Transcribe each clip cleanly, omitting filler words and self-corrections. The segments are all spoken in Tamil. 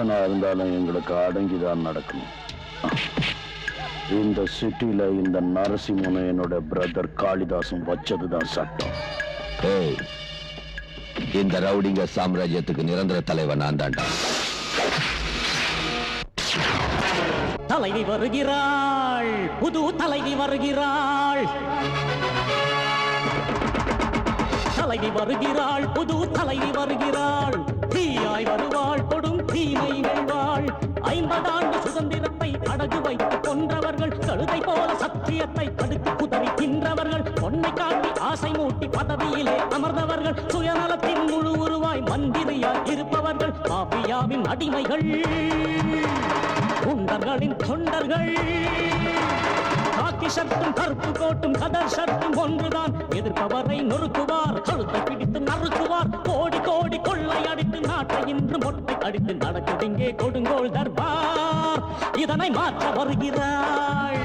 என்னனா இருந்தாலும் எங்களுக்கு அடங்கிதான் நடக்கணும். இந்த சிட்டில இந்த நரசிம்மனும் என்னோட பிரதர் காளிதாசும் வச்சதுதான் சட்டம். இந்த ரவுடிங்க சாம்ராஜ்யத்துக்கு நிரந்தர தலைவன் நான் தாண்டா. தலைவி வருகிறாள், புது தலைவி வருகிறாள். தலைவி வருகிறாள், புது தலைவி வருகிறாள். தீயாய் வருவாள், கொடும் தீமை வெல்வாள். 50 ஆண்டு சுதந்திரத்தை அடகு வைத்து கொன்றவர்கள், கழுதை போல சத்தியத்தை தடுத்து குதறி தின்றவர்கள், பொன்னை காட்டி ஆசை மூட்டி பதவியிலே அமர்ந்தவர்கள், சுயநலத்தின் முழு உருவாய் மந்திரியாய் இருப்பவர்கள், மாபியாவின் அடிமைகள், குண்டர்களின் தொண்டர்கள். காக்கி ஷர்ட்டும் கருப்பு கோட்டும் கதர் ஷர்ட்டும் ஒன்றுதான். எதிர்ப்பவரை நொறுக்குவார், கழுத்தை பிடித்து நறுக்குவார். கோடி கோடி கொள்ளை அடித்து நாட்டை இன்று மொட்டை அடித்து நடக்குது இங்கே கொடுங்கோல் தர்பார். இதனை மாற்ற வருகிறாள்.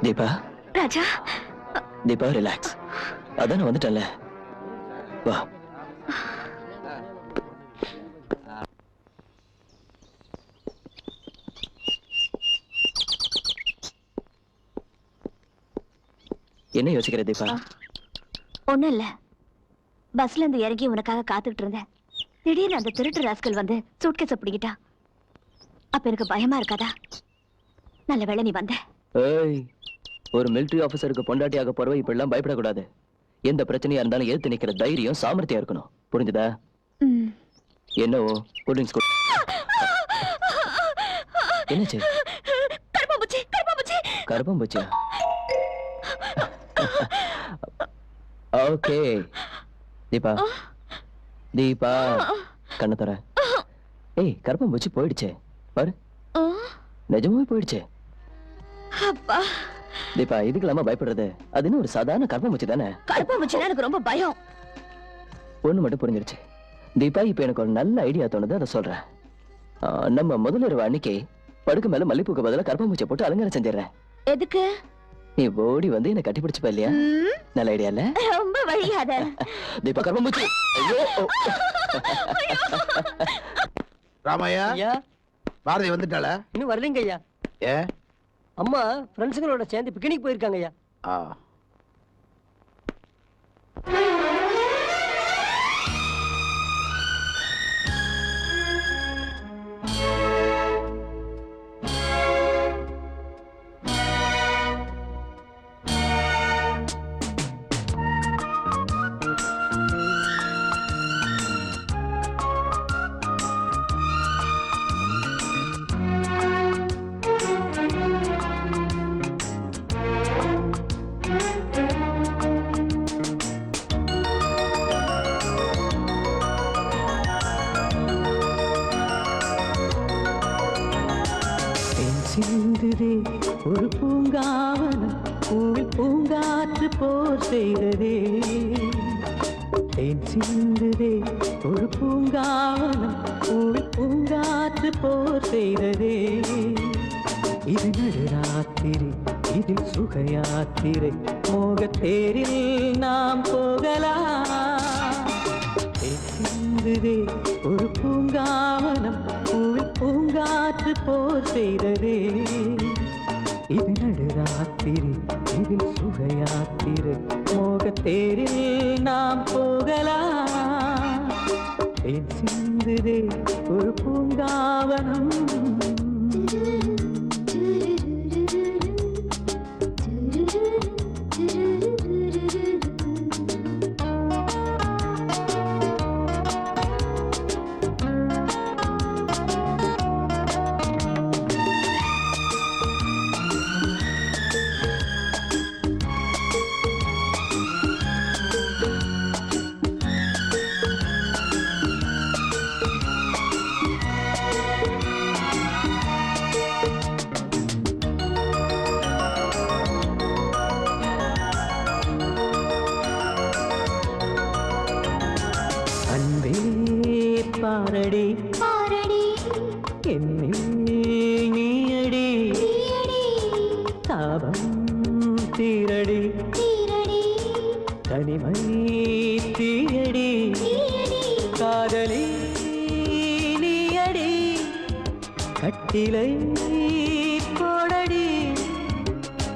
தீபா, ராஜா, தீபா ரிலாக்ஸ். அதான் வந்துட்டல, வா. என்ன யோசிக்கிற தீபா? ஒண்ணும் இல்ல. பஸ்ல இருந்து இறங்கி உனக்காக காத்துட்டு இருந்தேன். திடீர்னு அந்த திருட்டு ராஸ்கல் வந்து சூட்கேஸ பிடிக்கிட்டா. அப்ப எனக்கு பயமா இருக்காதா? நல்ல வேளை நீ வந்த. ஏய், ஒரு மிலிட்டரி ஆபீசருக்கு பொண்டாட்டியாக போறவ இப்ப எல்லாம் பயப்படக்கூடாது. எந்த பிரச்சனையா இருந்தாலும் ஏத்து நிக்கிற தைரியம் சாமர்த்தியம் இருக்கணும். புரிஞ்சுதா? என்னவோ கூல்ட்ரிங்க்ஸ் என்னாச்சு? கருப்பாம்பூச்சி, கருப்பாம்பூச்சி. கருப்பாம்பூச்சியா? ஓகே தீபா, தீபா கண்ண தர. ஏய், கருப்பாம்பூச்சி போயிடுச்சே பாரு, நிஜமாவே போயிடுச்சே. அப்பா தீபா, இதுக்கெல்லாம பயப்படுறது? அது இன்னும் ஒரு சாதாரண கருப்பாம்பூச்சி தானே. கருப்பாம்பூச்சினா எனக்கு ரொம்ப பயம். ஒண்ணு மட்டும் புரிஞ்சிருச்சு தீபா, இப்ப எனக்கு ஒரு நல்ல ஐடியா தோணுது, அதை சொல்றேன். நம்ம முதலிரவு அன்னைக்கு படுக்க மேல மல்லிப்பூக்கு பதிலா கருப்பாம்பூச்சியை போட்டு அலங்காரம் செஞ்சிடறேன். எதுக்கு? நீ ஓடி வந்து என்ன கட்டி பிடிச்சுப்ப இல்லையா? நல்ல ஐடியா இல்ல? ரொம்ப வழியாத. தீபா, கருப்பாம்பூச்சி. ஐயோ, ராமையா, பாரதி வந்துட்டாளா? இன்னும் வரலங்க ஐயா. ஏ, அம்மா ஃப்ரெண்ட்ஸுங்களோட சேர்ந்து பிக்னிக் போயிருக்காங்க ஐயா. சிந்துதே ஒரு பூங்காவனம், பூவில் பூங்காற்று போர் செய்ததே. தேன் சிந்துதே ஒரு பூங்காவனம், பூவில் பூங்காற்று போர் செய்ததே. இது நடுராத்திரி, இதில் சுகயாத்திரை, மோகத்தேரில் நாம் போகலாம். தேன் சிந்துதே ஒரு பூங்காவனம், பூவில் பூங்காற்று போர் செய்ததே. இது நடுராத்திரி, இதில் சுகயாத்திரை, மோகத்தேரில் நாம் போகலாம். தேன் சிந்துதே ஒரு பூங்காவனம். அன்பே பாரடி என்னில் நீயடி தாபம் தீரடி தனிமை தீயடி காதலி நீயடி கட்டிலை போடடி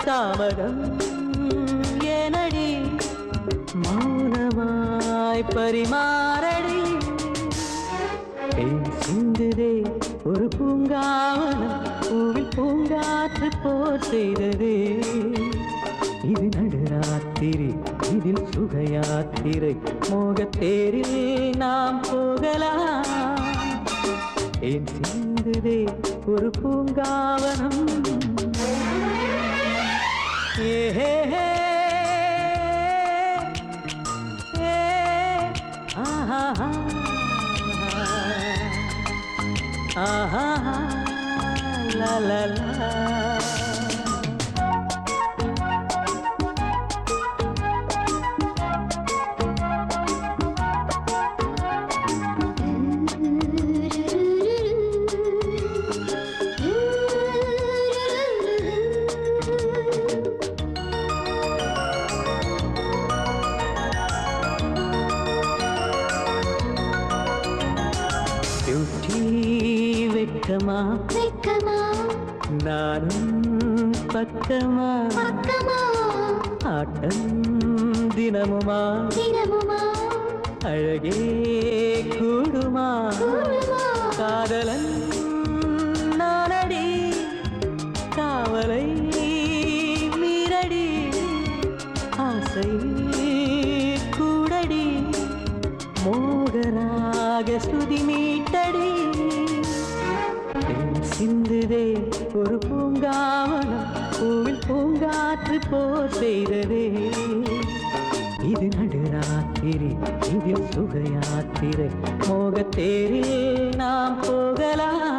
தாமதம் எனடி மௌனமாய் பரிமாறடி தேன் சிந்துதே ஒரு பூங்காவனம் பூவில் பூங்காற்று போர் செய்ததே இது நடுராத்திரி இதில் சுகயாத்திரை மோகத்தேரில் நாம் போகலாம் தேன் சிந்துதே ஒரு பூங்காவனம் ஏஹே ஆஹா ஆஹா லா லா லா வெக்கமா நானும் பக்கமா ஆட்டம் தினமுமா அழகே கூடுமா காதலன் நானடி காவலை மீறடி ஆசை கூடடி மோகராக ஸ்ருதி மீட்டடி சிந்துதே ஒரு பூங்காவனம் பூவில் பூங்காற்று போர் செய்ததே இது நடுராத்திரி இதில் சுகயாத்திரை மோகத்தேரில் நாம் போகலாம்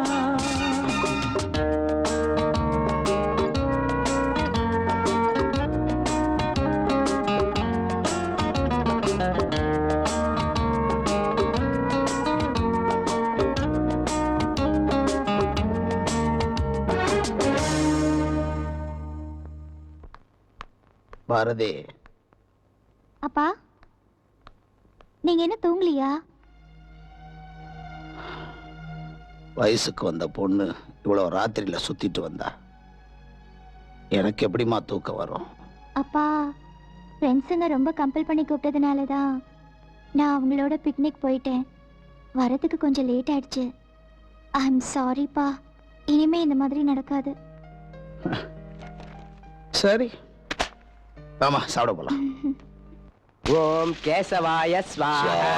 பாரதி, அப்பா நீங்க என்ன தூங்கலையா? வயசுக்கு வந்த பொண்ணு இவ்வளவு ராத்திரியில சுத்திட்டு வந்தா எனக்கு எப்படிமா தூக்கம் வரும்? அப்பா ஃப்ரெண்ட்ஸுங்க ரொம்ப கம்பல் பண்ணி கூப்பிட்டதுனாலதான் நான் அவங்களோட பிக்னிக் போயிட்டேன். வரதுக்கு கொஞ்சம் லேட் ஆயிடுச்சு. ஐ எம் சாரிப்பா. இனிமே இந்த மாதிரி நடக்காது. சரி ஆமா, சாப்பிட போலாம். ஓம் கேசவாய ஸ்வாஹா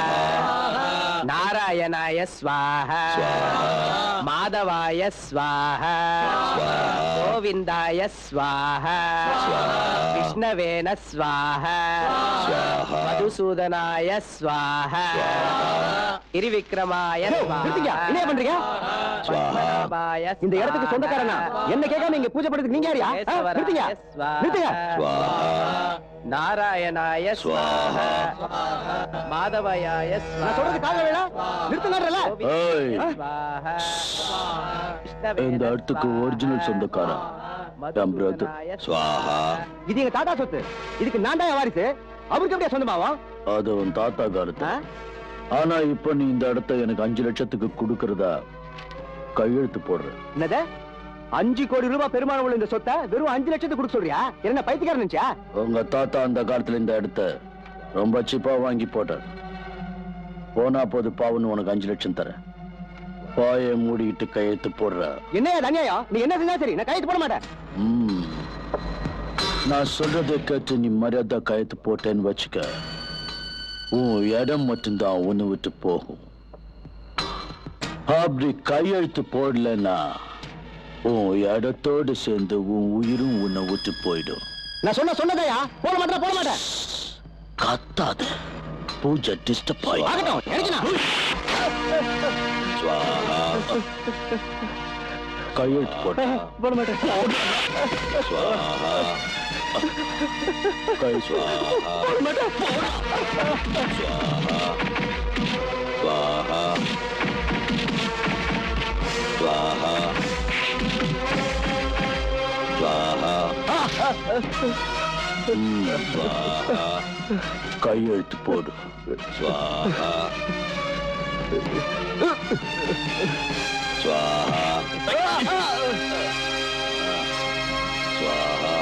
நாராயணாய ஸ்வாஹா மாதவாய ஸ்வாஹா கோவிந்தாய ஸ்வாஹா விஷ்ணவேன ஸ்வாஹா மதுசூதனாய ஸ்வாஹா கிரிவிக்ரமாய ஸ்வாஹா. என்ன பண்றீங்க? இந்த இடத்துக்கு சொந்தக்காரனா என்ன கேட்காம இங்க பூஜை பண்றதுக்கு நீங்க யாரியா? நிறுத்துங்க நிறுத்துங்க. நாராயணாய ஸ்வாஹா மாதவாய ஸ்வாஹா. நான் சொல்றது காதுல விழ நிறுத்துங்கறல. இந்த இடத்துக்கு ஒரிஜினல் சொந்தக்காரன் என் பிரதர் ஸ்வாஹா. இது எங்க தாத்தா சொத்து. இதுக்கு நான் தான் வாரிசு. அவருக்கு எப்படியா சொந்தமாவும்? அது உன் தாத்தா காலத்து. ஆனா இப்ப நீ இந்த இடத்த எனக்கு 5 லட்சத்துக்கு கொடுக்கறதா கையெழுத்து போடுற. என்னது? 5 கோடி ரூபாய் பெருமானம் உள்ள இந்த சொத்தை வெறும் 5 லட்சத்துக்கு கொடுக்க சொல்றியா? என்ன பைத்தியக்காரன் நினைச்சா? உங்க தாத்தா அந்த காலத்துல இந்த இடத்த ரொம்ப சீப்பா வாங்கி போட்டார். போனா போது பாவன்னு உனக்கு 5 லட்சம் தரேன். பாய மூடிக்கிட்டு கையெழுத்து போடுற. என்ன அநியாயம்? நீ என்ன செஞ்சா சரி, நான் கையெழுத்து போட மாட்டேன். நான் சொல்றதை கேட்டு நீ மரியாதை கையெழுத்து போட்டேன்னு வச்சுக்க, உன் இடம் மட்டும்தான் உன்னை விட்டு போகும். அப்படி கையெழுத்து போடலன்னா உன் இடத்தோடு சேர்ந்து உன் உயிரும் உன்னை விட்டு போயிடும். நான் சொன்னதையா? போட மாட்டேன். கத்தாத, பூஜை டிஸ்டர்ப் ஆயிடும். கையெழுத்து போட மாட்டேன். கை சுவாஹா. கையெழுத்து போடு. ஸ்வாஹா ஸ்வாஹா ஸ்வாஹா.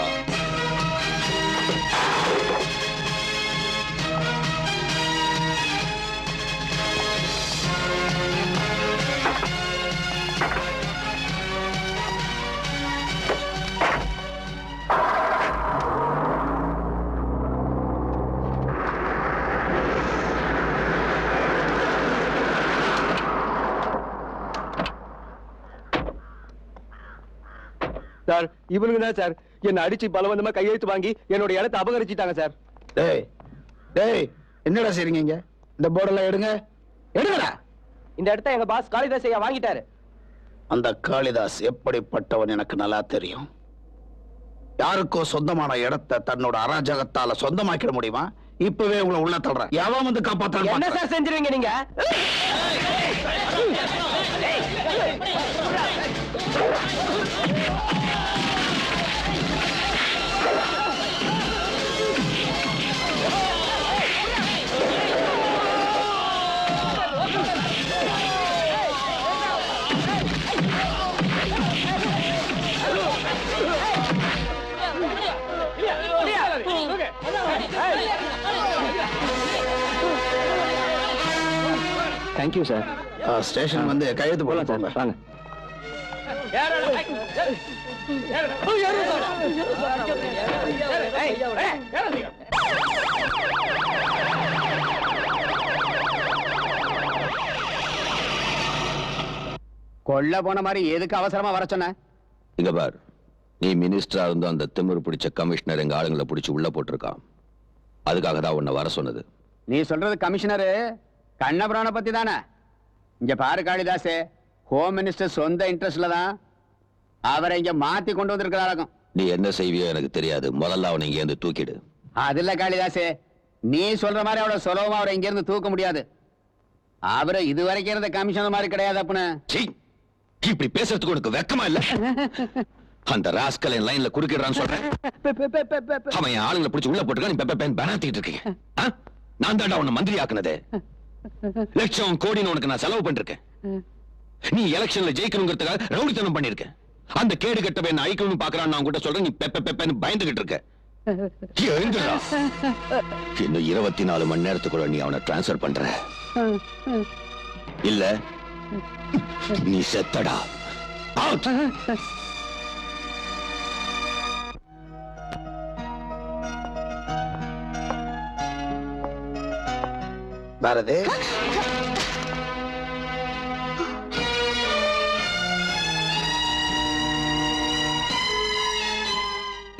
சார் இவனுங்க தான் சார் என்ன அடிச்சு பலவந்தமா கையெழுத்து வாங்கி என்னோட இடத்தை அபகரிச்சிட்டாங்க சார். டேய் டேய் என்னடா செய்றீங்க இங்க? இந்த போர்டெல்லாம் எடுங்க, எடுங்கடா. இந்த இடத்த எங்க பாஸ் காளிதாஸ் ஐயா வாங்கிட்டாரு. அந்த காளிதாஸ் எப்படிப்பட்டவன் எனக்கு நல்லா தெரியும். யாருக்கோ சொந்தமான இடத்தை தன்னோட அராஜகத்தால சொந்தமாக்கிட முடியுமா? இப்பவே உங்களை உள்ள தள்ளுறேன். எவன் வந்து என்ன காப்பாத்த சார் செஞ்சிருவீங்க நீங்க? Thank you sir. ஸ்டேஷன் வந்து கையெழுத்து போலாம் சார், போடலாம். வாங்க. கொல்ல போன மாதிரி எதுக்கு அவசரமா வர சொன்ன? இங்க பார், நீ மினிஸ்டரா இருந்த அந்த திமிரு பிடிச்ச கமிஷனர் எங்க ஆளுங்களை பிடிச்சு உள்ள போட்டிருக்கான். அதுக்காக தான் உன்னை வர சொன்னது. நீ சொல்றது கமிஷனரு கண்ணபுரான பத்தி தானே? இங்க பாரு காளிதாஸ், ஹோம் மினிஸ்டர் சொந்த இன்ட்ரெஸ்ட்ல தான் அவரை இங்க மாத்தி கொண்டு வந்திருக்கிறாராக்கும். நீ என்ன செய்வியோ எனக்கு தெரியாது. முதல்ல அவனை இங்க இருந்து தூக்கிடு. அதுல காளிதாஸ், நீ சொல்ற மாதிரி அவ்வளவு சுலபமா அவரை இங்க இருந்து தூக்க முடியாது. அவரை இதுவரைக்கும் இருந்த கமிஷனர் மாதிரி கிடையாது. அப்புன்னு சீ, இப்படி பேசுறதுக்கு உனக்கு வெக்கமா இல்ல? அந்த ராஸ்கல் என் லைன்ல குறுக்கிடுறான்னு சொல்றேன். அவன் என் ஆளுங்களை பிடிச்சு உள்ள போட்டுருக்கான். நீ பெப்ப பேனாத்திட்டு இருக்கீங்க. நான் தாண்டா உன்னை மந்திரி ஆக்குனதே. லட்சம் கோடின்னு உனக்கு நான் செலவு பண்ணிருக்கேன். நீ எலெக்ஷன்ல ஜெயிக்கணுங்கிறதுக்காக ரவுடித்தனம் பண்ணிருக்க. அந்த கேடு கட்டவை என்ன அழிக்கணும்னு பாக்குறான்னு நான் கூட சொல்றேன். நீ பெப்பன்னு பயந்துகிட்டு இருக்க. எழுந்துடா. இன்னும் 24 மணி நேரத்துக்குள்ள நீ அவனை டிரான்ஸ்பர் பண்ற. இல்ல நீ செத்தடா. அவுட். பாரதி,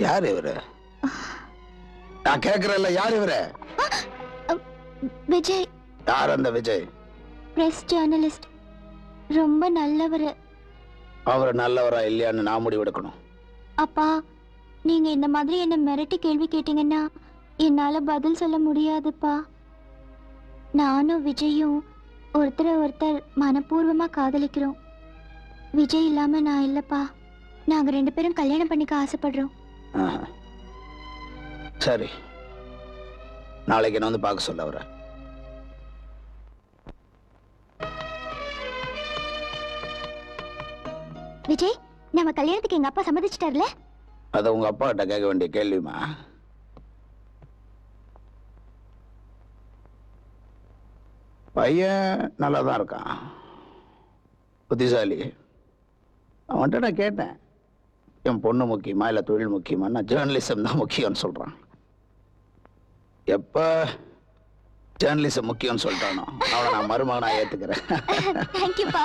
யார் இவரு? நான் கேக்குறேன்ல, யார் இவரு? விஜய். யார் அந்த விஜய்? Press journalist. ரொம்ப நல்லவர். அவர் நல்லவரா இல்லையான்னு நான் முடிவெடுக்கணும். அப்பா, நீங்க இந்த மாதிரி என்ன மிரட்டி கேள்வி கேட்டீங்கன்னா என்னால பதில் சொல்ல முடியாதுப்பா. நானும் விஜயும் ஒருத்தர் மனப்பூர்வமா காதலிக்கிறோம். விஜய் இல்லாம நான் இல்லப்பா. நாங்க 2 பேரும் கல்யாணம் பண்ணிக்க ஆசைப்படுறோம். ஆஹா. சரி, நாளைக்கு என்ன வந்து பார்க்க சொல்ல அவரை. விஜய், நம்ம கல்யாணத்துக்கு எங்க அப்பா சம்மதிச்சிட்டார்ல? அதை உங்க அப்பா கிட்ட கேட்க வேண்டிய கேள்விமா. பையன் நல்லா தான் இருக்கான், புத்திசாலி. அவன்கிட்ட நான் கேட்டேன், என் பொண்ணு முக்கியமா இல்லை தொழில் முக்கியமா? நான் ஜேர்னலிசம் தான் முக்கியம்னு சொல்றான். எப்ப ஜேர்னலிசம் முக்கியம்னு சொல்லிட்டானோ அவனை நான் மருமகனா ஏத்துக்கிறேன். தேங்க்யூப்பா.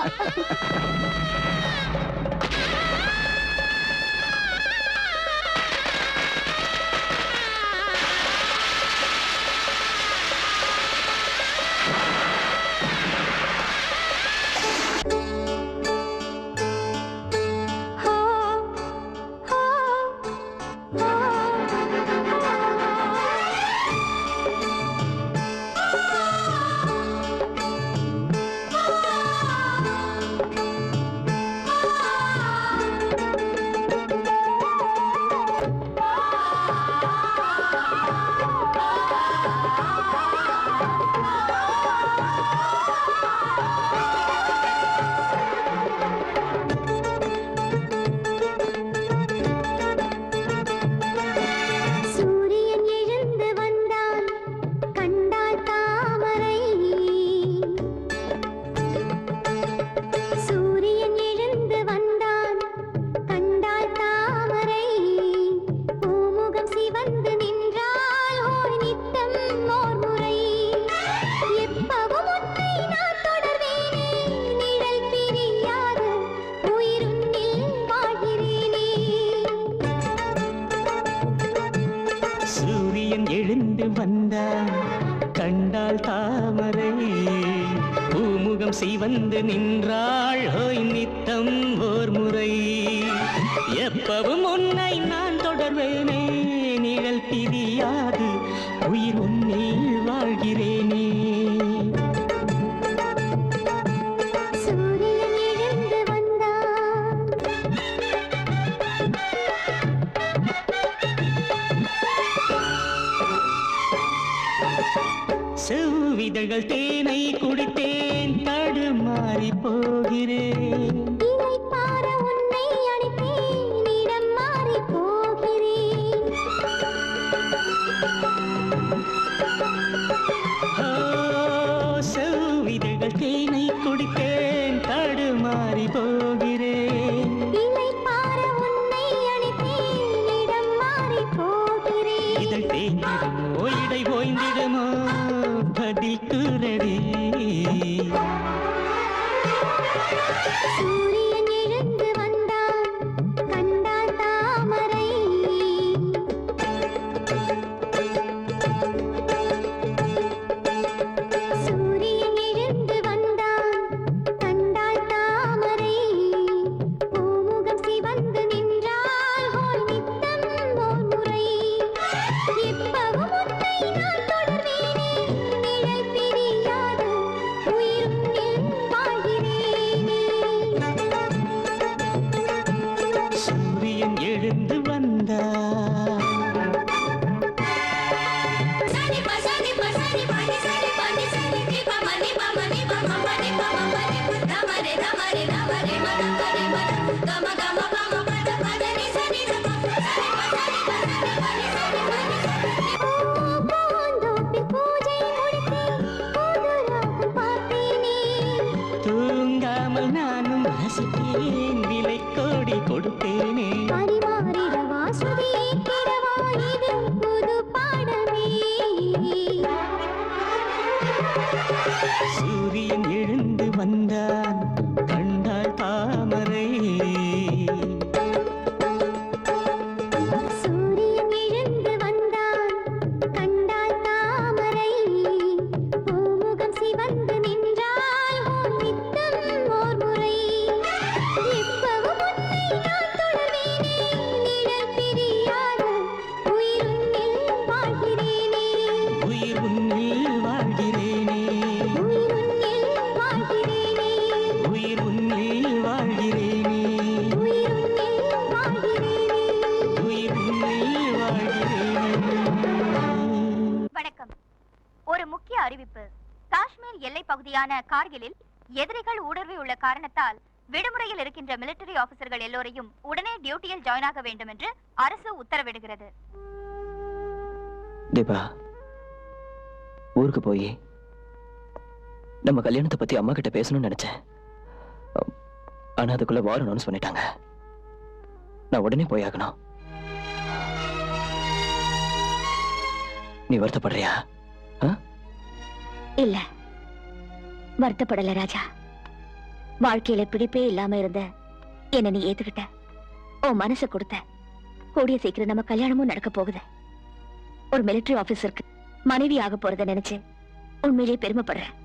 சிவந்து நின்றாள் ஹோய் நித்தம் ஓர் முறை. எப்பவும் உன்னை நான் தொடர்வேனே, நிழல் பிரியாது உயிர் உன்னில் வாழ்கிறேனே. செவ்விதழ்கள் தேனை குடித்தேன், தடுமாறி போகிறேன். செவ்விதழ்கள் தேனை குடித்தேன், தடுமாறி போகிறேன். இதழ் தேங்கிடுமோ இடை ஓய்ந்திடுமோ பதில் கூறடி. சூரியன் எழுந்து வந்தான், கண்டான் தாமரை. சூரியன் எழுந்து வந்தான், கண்டான் தாமரை. பூமுகம் சிவந்து நின்றாள் ஹோய் நித்தம் ஓர் முறை. எப்பவும் உன்னை நான் தொடர்வேனே, நிழல் பிரியாது உயிருன்னில் வாழ்கிறேனே. சூரியன் எழுந்து வந்தார். தூங்காமல் நானும் ரசித்தேன், விலை கோடி கொடுத்தேனே. சூரியன் எழுந்து வந்தான், கண்டாள் தாமரை. சூரியன் எழுந்து வந்தான், கண்டாள் தாமரை. பூமுகம் சிவந்து நின்றாள் ஹோய் நித்தம் ஓர் முறை. எப்பவும் உன்னை நான் தொடர்வேனே, நிழல் பிரியாது உயிருன்னில் வாழ்கிறேனே. உயிர் உன்னில் வாழ்கிறேனே, உயிருன்னில் வாழ்கிறேனே. உயிர் உன்னில் வாழ்கிறேனே, உயிருன்னில் வாழ்கிறேனே. உயிர் உன்னில் வாழ்கிறேனே. வணக்கம். ஒரு முக்கிய அறிவிப்பு. காஷ்மீர் எல்லை பகுதியான கார்கிலில் எதிரிகள் ஊடுருவி உள்ள காரணத்தால் விடுமுறையில் இருக்கின்ற மிலிட்டரி ஆபீசர்கள் எல்லோரையும் உடனே டியூட்டியில் ஜாயின் ஆக வேண்டும் என்று அரசு உத்தரவிடுகிறது. தீபா, ஊருக்கு போய் நம்ம கல்யாணத்தை பத்தி அம்மா கிட்ட பேசணும்னு நினைச்சேன். ஆனா அதுக்குள்ள வார் அனௌன்ஸ் பண்ணிட்டாங்க. நான் உடனே போய் ஆகணும். நீ வருத்தப்படுறியா? இல்ல, வருத்தப்படல ராஜா. வாழ்க்கையில பிடிப்பே இல்லாம இருந்த என்ன நீ ஏத்துக்கிட்ட, உன் மனசை கொடுத்த. கூடிய சீக்கிரம் நம்ம கல்யாணமும் நடக்க போகுது. ஒரு மிலிட்டரி ஆபீசருக்கு மனைவி ஆக போறத நினைச்சு உண்மையிலேயே பெருமைப்படுறேன்.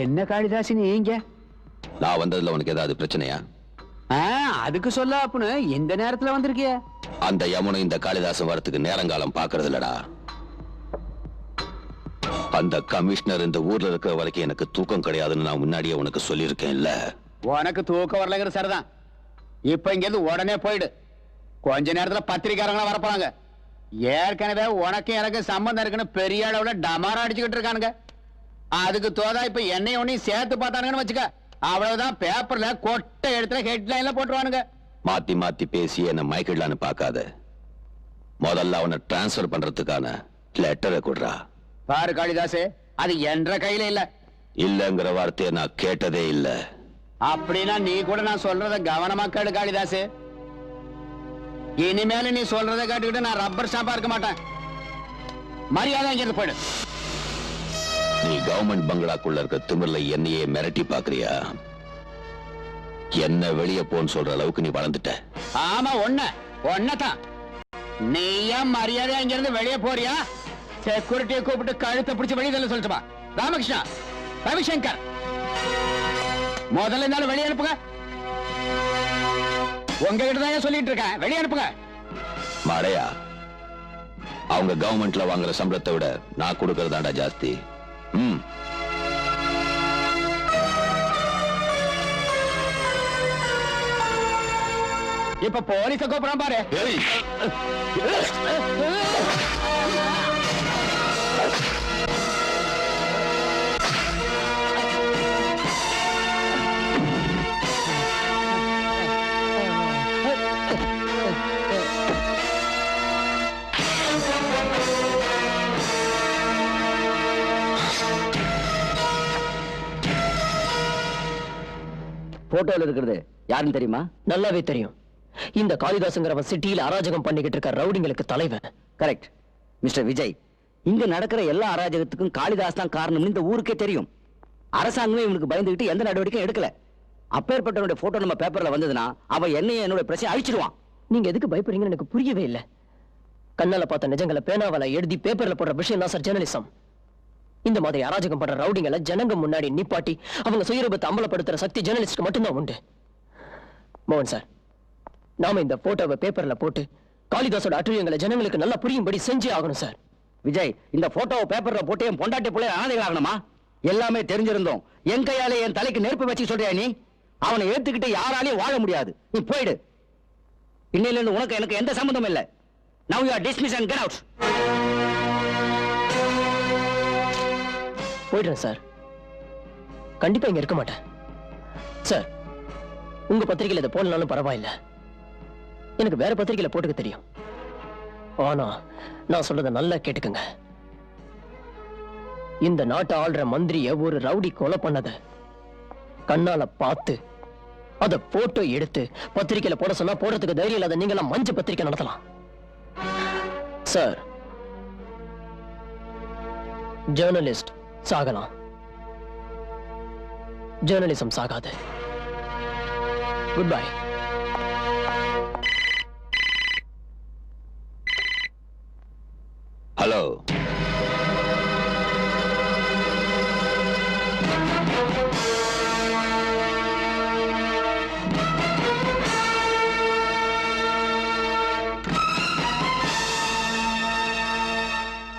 என்ன காளிதாசி நீங்க? நான் வந்ததுல உனக்கு ஏதாவது பிரச்சனையா? அதுக்கு சொல்ல அப்புன்னு இந்த நேரத்துல வந்திருக்கிய? அந்த யமுனை இந்த காளிதாசன் வரத்துக்கு நேரங்காலம் பாக்குறது இல்லடா. அந்த கமிஷனர் இந்த ஊர்ல இருக்கிற வரைக்கும் எனக்கு தூக்கம் கிடையாதுன்னு நான் முன்னாடியே உனக்கு சொல்லியிருக்கேன் இல்ல? உனக்கு தூக்கம் வரலங்கிற சரிதான். இப்ப இங்க இருந்து உடனே போயிடு. கொஞ்ச நேரத்துல பத்திரிக்காரங்களா வரப்பாங்க. ஏற்கனவே உனக்கு எனக்கு சம்பந்தம் இருக்குன்னு பெரிய அளவுல டமாரா அடிச்சுக்கிட்டு இருக்கானுங்க. அதுக்கு தோதா இப்ப என்னையும் உன்னையும் சேர்த்து பார்த்தானுங்கன்னு வச்சுக்க, அவ்வளவுதான். பேப்பர்ல கொட்டை எடுத்துல ஹெட்லைன்ல போட்டுருவானுங்க. மாத்தி மாத்தி பேசி என்ன மயக்கிடலான்னு பாக்காத. முதல்ல அவனை டிரான்ஸ்பர் பண்றதுக்கான லெட்டரை கொடுறா. பாரு காளிதாசே, அது என்ற கையில இல்ல. இல்லங்கிற வார்த்தையை நான் கேட்டதே இல்ல. அப்படின்னா நீ கூட நான் சொல்றத கவனமா கேளு காளிதாஸ். இனிமேல நீ சொல்றத கேட்டுக்கிட்டு நான் ரப்பர் ஸ்டாம்பா இருக்க மாட்டேன். மரியாதை இங்கிருந்து போயிடு. நீ கவர்மெண்ட் பங்களாக்குள்ள இருக்க திமிர்ல என்னையே மிரட்டி பாக்குறியா? என்ன வெளியே போன்னு சொல்ற அளவுக்கு நீ வளர்ந்துட்ட. ஆமா, ஒன்னதான். நீயா மரியாதை இங்கிருந்து வெளியே போறியா? செக்யூரிட்டியை கூப்பிட்டு கழுத்தை பிடிச்சு வெளியே தள்ள சொல்லிட்டுமா. ராமகிருஷ்ணா, ரவிசங்கர், முதல்ல இருந்தாலும் வெளியே அனுப்புங்க. உங்ககிட்ட தான் சொல்லிட்டு இருக்கேன், வெளியே அனுப்புங்க. மாடையா, அவங்க கவர்மெண்ட்ல வாங்குற சம்பளத்தை விட நான் கொடுக்கறதாண்டா ஜாஸ்தி. இப்ப போலீஸ கூப்பிடாம பாரு. போட்டோல இருக்கிறது யாருன்னு தெரியுமா? நல்லாவே தெரியும். இந்த காளிதாசுங்கிறவன் சிட்டியில அராஜகம் பண்ணிக்கிட்டு இருக்க ரவுடிங்களுக்கு தலைவன். Correct mister Vijay. இங்க நடக்கிற எல்லா அராஜகத்துக்கும் காளிதாஸ் தான் காரணம்னு இந்த ஊருக்கே தெரியும். அரசாங்கமே இவனுக்கு பயந்துகிட்டு எந்த நடவடிக்கையும் எடுக்கல. அப்பேற்பட்டவனுடைய போட்டோ நம்ம பேப்பர்ல வந்ததுன்னா அவன் என்னைய என்னோட பிரச்சனை அழிச்சிடுவான். நீங்க எதுக்கு பயப்படுறீங்கன்னு எனக்கு புரியவே இல்லை. கண்ணால பார்த்த நிஜங்களை பேனாவால எழுதி பேப்பர்ல போடுற விஷயம் தான் சார் ஜெர்னலிசம். இந்த மாதிரி அராஜகம் பண்ற ரவுடிங்களை ஜனங்க முன்னாடி நிப்பாட்டி அவங்க சுயரூபத்தை அம்பலப்படுத்துற சக்தி ஜெர்னலிஸ்ட்க்கு மட்டும்தான் உண்டு. மோகன் சார், நாம இந்த போட்டோவை பேப்பர்ல போட்டு காளிதாசோட அட்டுழியங்களை ஜனங்களுக்கு நல்லா புரியும்படி செஞ்சே ஆகணும் சார். விஜய், இந்த போட்டோவை பேப்பர்ல போட்டு என் பொண்டாட்டி பிள்ளை அனாதைகள் ஆகணுமா? எல்லாமே தெரிஞ்சிருந்தோம். என் கையாலே என் தலைக்கு நெருப்பு வச்சு சொல்றியா நீ? அவனை ஏத்துக்கிட்டு யாராலையும் வாழ முடியாது. நீ போயிடு. இன்னையில இருந்து உனக்கு எனக்கு எந்த சம்பந்தம் இல்லை. Now you are dismissed and get out. போயிடுறேன் சார். கண்டிப்பா இங்க இருக்க மாட்டேன் சார். உங்க பத்திரிகையில இதை போடனாலும் பரவாயில்ல. எனக்கு வேற பத்திரிகையில போட்டுக்க தெரியும். ஆனா நான் சொல்றத நல்லா கேட்டுக்கங்க. இந்த நாட்டை ஆள்ற மந்திரிய ஒரு ரவுடி கொலை பண்ணத கண்ணால பார்த்து அத போட்டோ எடுத்து பத்திரிகையில போட சொன்னா போடுறதுக்கு தைரியம் இல்லாத நீங்க எல்லாம் மஞ்ச பத்திரிகை நடத்தலாம் சார். ஜேர்னலிஸ்ட் சாகலாம், ஜேர்னலிசம் சாகாது. Goodbye. ஹலோ,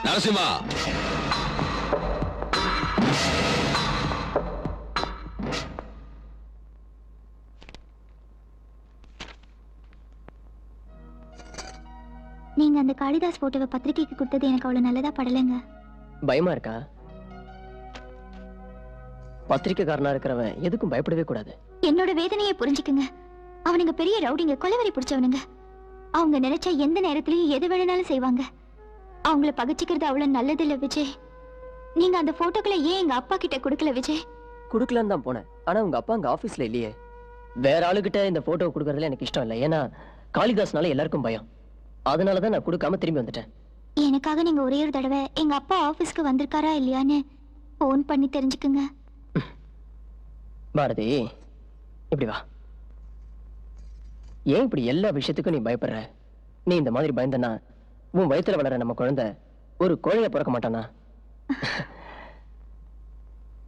நரசிம்மா, நீங்க அந்த காளிதாஸ் போட்டோவை பத்திரிகைக்கு கொடுத்தது எனக்கு அவ்வளவு நல்லதா படலைங்க. பயமா இருக்கா? பத்திரிக்கைக்காரனா இருக்கிறவன் எதுக்கும் பயப்படவே கூடாது. என்னோட வேதனையை புரிஞ்சுக்குங்க. அவனுங்க பெரிய ரவுடிங்க, கொலைவரி பிடிச்சவனுங்க. அவங்க நினைச்சா எந்த நேரத்திலயும் எது வேணும்னாலும் செய்வாங்க. அவங்கள பகிச்சுக்கிறது அவ்வளவு நல்லது இல்ல விஜய். நீங்க அந்த போட்டோக்களை ஏன் எங்க அப்பா கிட்ட கொடுக்கல விஜய்? குடுக்கலான்னு தான் போனேன். ஆனா உங்க அப்பா அங்க ஆபீஸ்ல இல்லையே. வேற ஆளுகிட்ட இந்த போட்டோ கொடுக்கறதுல எனக்கு இஷ்டம் இல்லை. ஏன்னா காளிதாஸ்னால எல்லாருக்கும் பயம். அதனாலதான் நான் கொடுக்காம திரும்பி வந்துட்டேன். எனக்காக நீங்க ஒரே ஒரு தடவை எங்க அப்பா ஆபீஸ்க்கு வந்திருக்காரா இல்லையான்னு போன் பண்ணி தெரிஞ்சுக்குங்க. பாரதி, இப்படி வா. ஏன் இப்படி எல்லா விஷயத்துக்கும் நீ பயப்படுற? நீ இந்த மாதிரி பயந்தனா உன் வயித்துல வளர நம்ம குழந்தை ஒரு கோழைய பிறக்க மாட்டானா?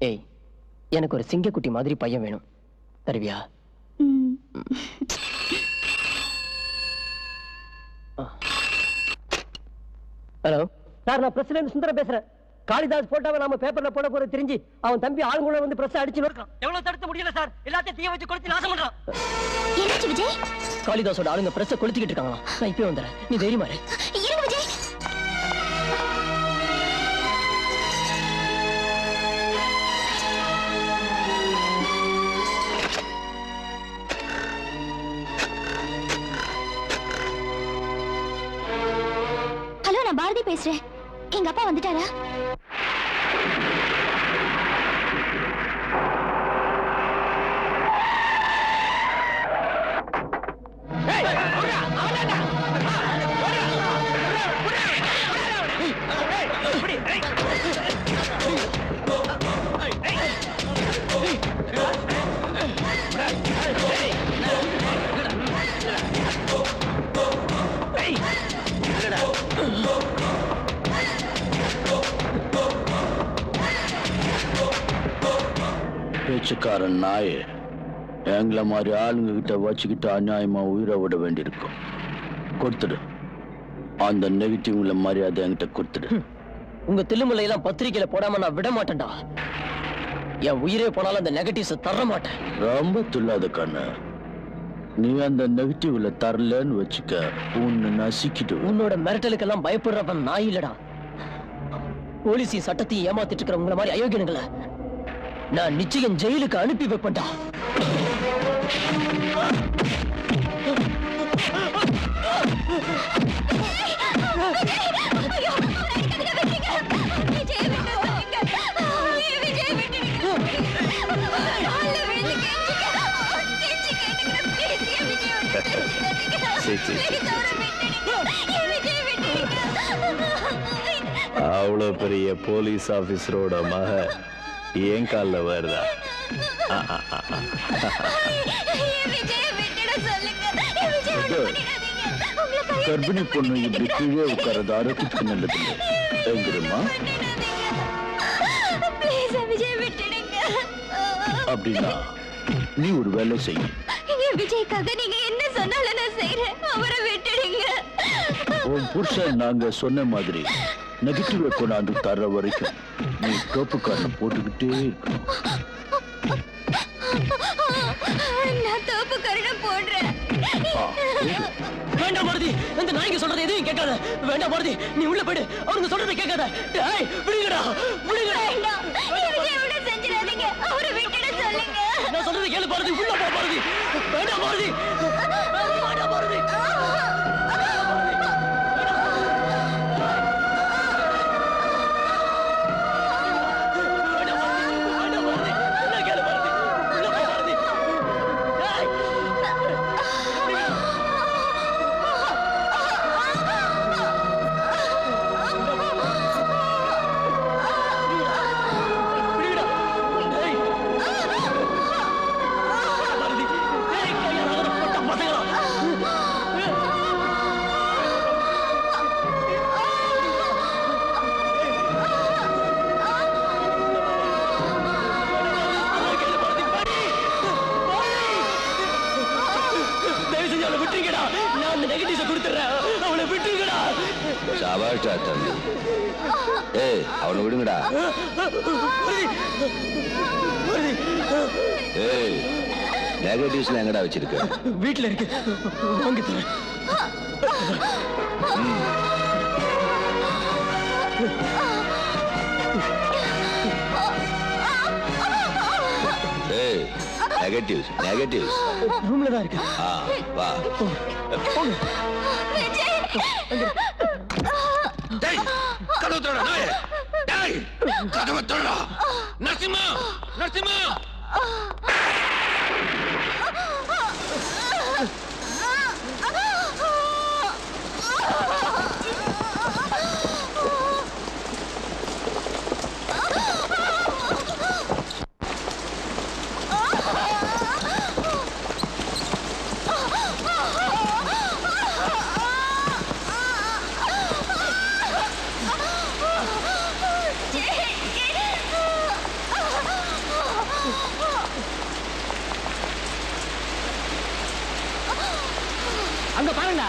ஏய், எனக்கு ஒரு சிங்கக்குட்டி மாதிரி பையன் வேணும். தருவியா? ஹலோ சார், நான் பிரசிடென்ட் சுந்தரம் பேசுறேன். காளிதாஸ் போட்டோவை நாம பேப்பர்ல போட போற தெரிஞ்சு அவன் தம்பி ஆளுங்களை வந்து பிரஸ் அடிச்சு நோக்கான். எவ்வளவு தடுக்க முடியல சார். எல்லாத்தையும் தீய வச்சு கொளுத்தி நாசம் பண்றான். என்னாச்சு விஜய்? காளிதாஸோட ஆளுங்க பிரஸ் கொளுத்திக்கிட்டு இருக்காங்களா? நான் இப்பவே வந்துறேன். நீ தைரியமா இரு. இருங்க விஜய். ஹலோ, நான் பாரதி பேசுறேன். எங்க அப்பா வந்துட்டாரா? பேச்சுக்காரன் நாயே, எங்களை மாதிரி ஆளுங்க கிட்ட வச்சுக்கிட்டு அநியாயமா உயிரை விட வேண்டியிருக்கும். கொடுத்துடு, அந்த நெகட்டிவ்ல மரியாதை என்கிட்ட கொடுத்துடு. உங்க தில்லுமுல்லையெல்லாம் பத்திரிக்கையில போடாம நான் விட மாட்டேன்டா. என் உயிரே போனாலும் அந்த நெகட்டிவ்ஸ் தர மாட்டேன். ரொம்ப துள்ளாத கண்ணு. நீ அந்த நெகட்டிவ்ல தரலன்னு வச்சுக்க, உன்னை நசிக்கிட்டு. உன்னோட மிரட்டலுக்கெல்லாம் பயப்படுறவன் நான் இல்லடா. போலீஸையும் சட்டத்தையும் ஏமாத்திட்டு இருக்கிற உங்களை மாதிரி அயோக்கியனுங்களை நான் நிச்சயம் ஜெயிலுக்கு அனுப்பி வைப்பேன்டா. அவ்வளவு பெரிய போலீஸ் ஆபீசரோட மக ஏன் கால வருதா? கர்ப்பிணி பொண்ணு இப்படி கீழே உட்காரது ஆரோக்கியத்துக்கு நல்லதில்லை. தெரியுமா? அப்படின்னா நீ ஒரு வேலை செய்ய. விஜய்க்காக நீங்க என்ன சொன்னாலும் நான் செய்றேன். அவரை விட்டுடுங்க. உன் புருஷன் நாங்க சொன்ன மாதிரி நெகட்டிவ் கொண்டாந்து தர்ற வரைக்கும் நீ தோப்புக்காரன் போட்டுக்கிட்டே இருக்கணும். நான் தோப்புக்காரன் போடுறேன். வேண்டாம் பாரதி, அந்த நாய்க்கு சொல்றது எதையும் கேட்காத. வேண்டாம் பாரதி, நீ உள்ள போயிடு. அவனுங்க சொல்றதை கேட்காத. டேய், விடுங்கடா, விடுங்கடா. விஜய் விட செஞ்சிடாதீங்க. அவரை விட்டுட சொல்லுங்க. நான் சொல்றதை கேளு பாரதி, உள்ள போ பாரதி. வேண்டாம் பாரதி, வேண்டாம் பாரதி. அவனை விடுங்கடா. நெகட்டிவ்ஸ்ல எங்கடா வச்சிருக்க? வீட்டுல இருக்கு, வாங்கி தரேன். நெகட்டிவ்ஸ் நெகட்டிவ்ஸ் ரூம்ல தான் இருக்கு. வா. டேய், கதவு திறடா நாயே. டேய், கதவு திறடா. நரசிம்மா, நரசிம்மா. அங்க பாருங்க.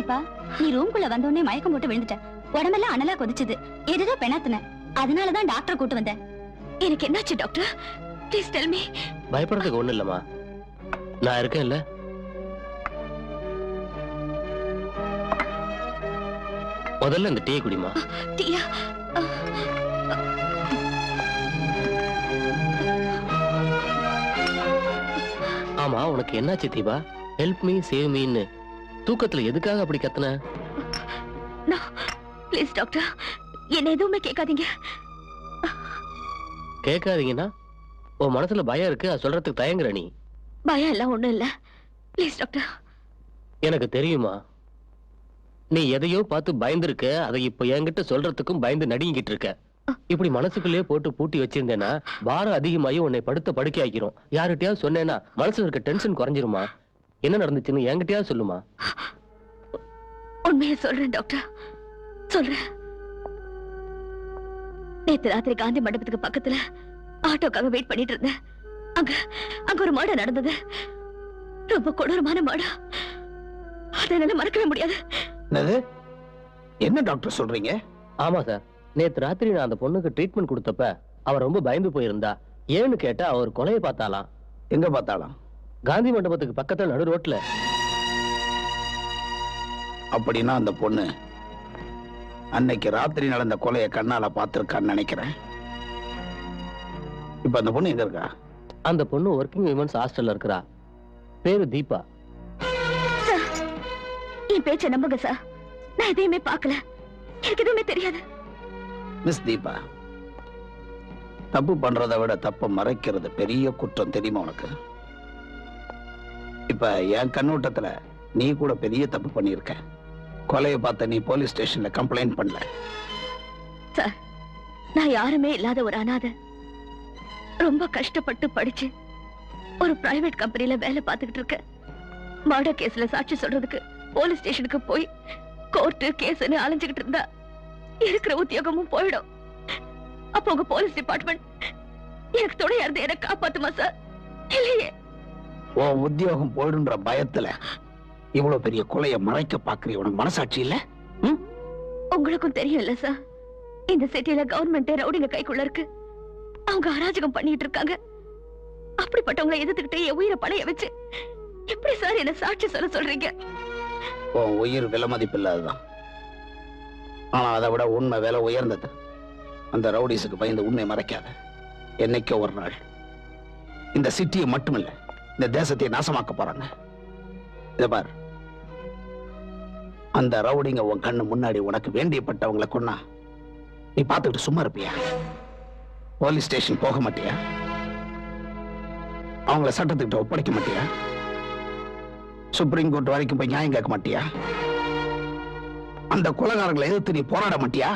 தீபா, நீ ரூம்குள்ள வந்தோடனே மயக்கம் போட்டு விழுந்துட்ட. உடம்பெல்லாம் அனலா கொதிச்சது. ஏதோ பெணாத்துன. அதனாலதான் டாக்டர் கூட்டு வந்தேன். எனக்கு என்னாச்சு டாக்டர்? Please tell me. பயப்படுறதுக்கு ஒண்ணு இல்லம்மா, நான் இருக்கேன்ல. முதல்ல இந்த டீ குடிமா. டீயா? ஆமா, உனக்கு என்னாச்சு தீபா? ஹெல்ப் மீ சேவ் மீன்னு தூக்கத்துல எதுக்காக அப்படி கத்துன? ப்ளீஸ் டாக்டர், என்ன எதுவுமே கேட்காதீங்க. கேட்காதீங்கன்னா உன் மனசுல பயம் இருக்கு, அது சொல்றதுக்கு தயங்குற நீ. பயம் எல்லாம் ஒண்ணும் இல்ல. Please doctor. எனக்கு தெரியுமா, நீ எதையோ பார்த்து பயந்துருக்க. அதை இப்ப என்கிட்ட சொல்றதுக்கும் பயந்து நடுங்கிட்டு இருக்க. இப்படி மனசுக்குள்ளேயே போட்டு பூட்டி வச்சிருந்தேன்னா பாரம் அதிகமாகி உன்னை படுத்த படுக்கை ஆக்கிரும். யார்கிட்டயாவது சொன்னேன்னா மனசுல இருக்க டென்ஷன் குறைஞ்சிருமா? என்ன நடந்துச்சுன்னு என்கிட்டயாவது சொல்லுமா. உண்மையை சொல்றேன் டாக்டர், சொல்றேன். நேத்து ராத்திரி காந்தி மண்டபத்துக்கு பக்கத்துல ஆட்டோக்காக வெயிட் பண்ணிட்டு இருந்தேன். அங்க ஒரு மர்டர் நடந்தது. ரொம்ப கொடூரமான மர்டர். அதை என்னால மறக்கவே முடியாது. என்ன டாக்டர் சொல்றீங்க? ஆமா சார், நேத்து ராத்திரி நான் அந்த பொண்ணுக்கு ட்ரீட்மெண்ட் கொடுத்தப்ப அவ ரொம்ப பயந்து போயிருந்தா. ஏன்னு கேட்டா அவர் கொலையை பார்த்தாலாம். எங்க பார்த்தாலாம்? காந்தி மண்டபத்துக்கு பக்கத்துல நடு ரோட்ல. அப்படின்னா அந்த பொண்ணு அன்னைக்கு ராத்திரி நடந்த கொலையை கண்ணால பார்த்திருக்கான்னு நினைக்கிறேன். இப்ப அந்த பொண்ணு எங்க இருக்கா? அந்த பொண்ணு ஒர்க்கிங் விமன்ஸ் ஹாஸ்டல்ல இருக்கிறா. பேரு தீபா. என் பேச்ச நம்புங்க சார், நான் எதையுமே பார்க்கல, எனக்கு எதுவுமே தெரியாது. மிஸ் தீபா, தப்பு பண்றதை விட தப்ப மறைக்கிறது பெரிய குற்றம், தெரியுமா உனக்கு? இப்ப என் கண்ணோட்டத்துல நீ கூட பெரிய தப்பு பண்ணிருக்க. கொலையை பார்த்த நீ போலீஸ் ஸ்டேஷன்ல கம்ப்ளைண்ட் பண்ணல. சார், நான் யாருமே இல்லாத ஒரு அனாதை. ரொம்ப கஷ்டப்பட்டு படிச்சு ஒரு பிரைவேட் கம்பெனில வேலை பார்த்துக்கிட்டு இருக்க. மர்டர் கேஸ்ல சாட்சி சொல்றதுக்கு போலீஸ் ஸ்டேஷனுக்கு போய் கோர்ட்டு கேஸ்னு அலைஞ்சுக்கிட்டு இருந்தா இருக்கிற உத்தியோகமும் போயிடும். அப்போ உங்க போலீஸ் டிபார்ட்மெண்ட் எனக்கு துணையா இருந்து என்ன காப்பாத்துமா சார்? இல்லையே. உன் உத்தியோகம் போயிடுன்ற பயத்துல இவ்வளவு பெரிய கொலையை மறைக்க பாக்குறீ. உனக்கு மனசாட்சி இல்ல? உங்களுக்கும் தெரியும் இல்ல சார், இந்த சிட்டியில கவர்மெண்ட் ரவுடிங்க கைக்குள்ள இருக்கு. அவங்க அராஜகம் பண்ணிட்டு இருக்காங்க. அப்படிப்பட்டவங்களை எதிர்த்துக்கிட்டே என் உயிரை பணைய வச்சு எப்படி சார் என்ன சாட்சி சொல்ல சொல்றீங்க? உன் உயிர் விலை மதிப்பு இல்லாததான். ஆனா அதை விட உண்மை விலை உயர்ந்தது. அந்த ரவுடிஸுக்கு பயந்து உண்மை மறைக்காத. என்னைக்கோ ஒரு நாள் இந்த சிட்டியை மட்டுமில்ல, இந்த தேசத்தை நாசமாக்க போறாங்க. இத பார், அந்த ரவுடிங்க உன் கண்ணு முன்னாடி உனக்கு வேண்டியப்பட்டவங்களை கொன்னா நீ பார்த்துக்கிட்டு சும்மா இருப்பியா? போலீஸ் ஸ்டேஷன் போக மாட்டியா? அவங்கள சட்டத்துக்கிட்ட ஒப்படைக்க மாட்டியா? சுப்ரீம் கோர்ட் வரைக்கும் போய் நியாயம் கேட்க மாட்டியா? அந்த கொலைகாரங்களை எதிர்த்து நீ போராட மாட்டியா?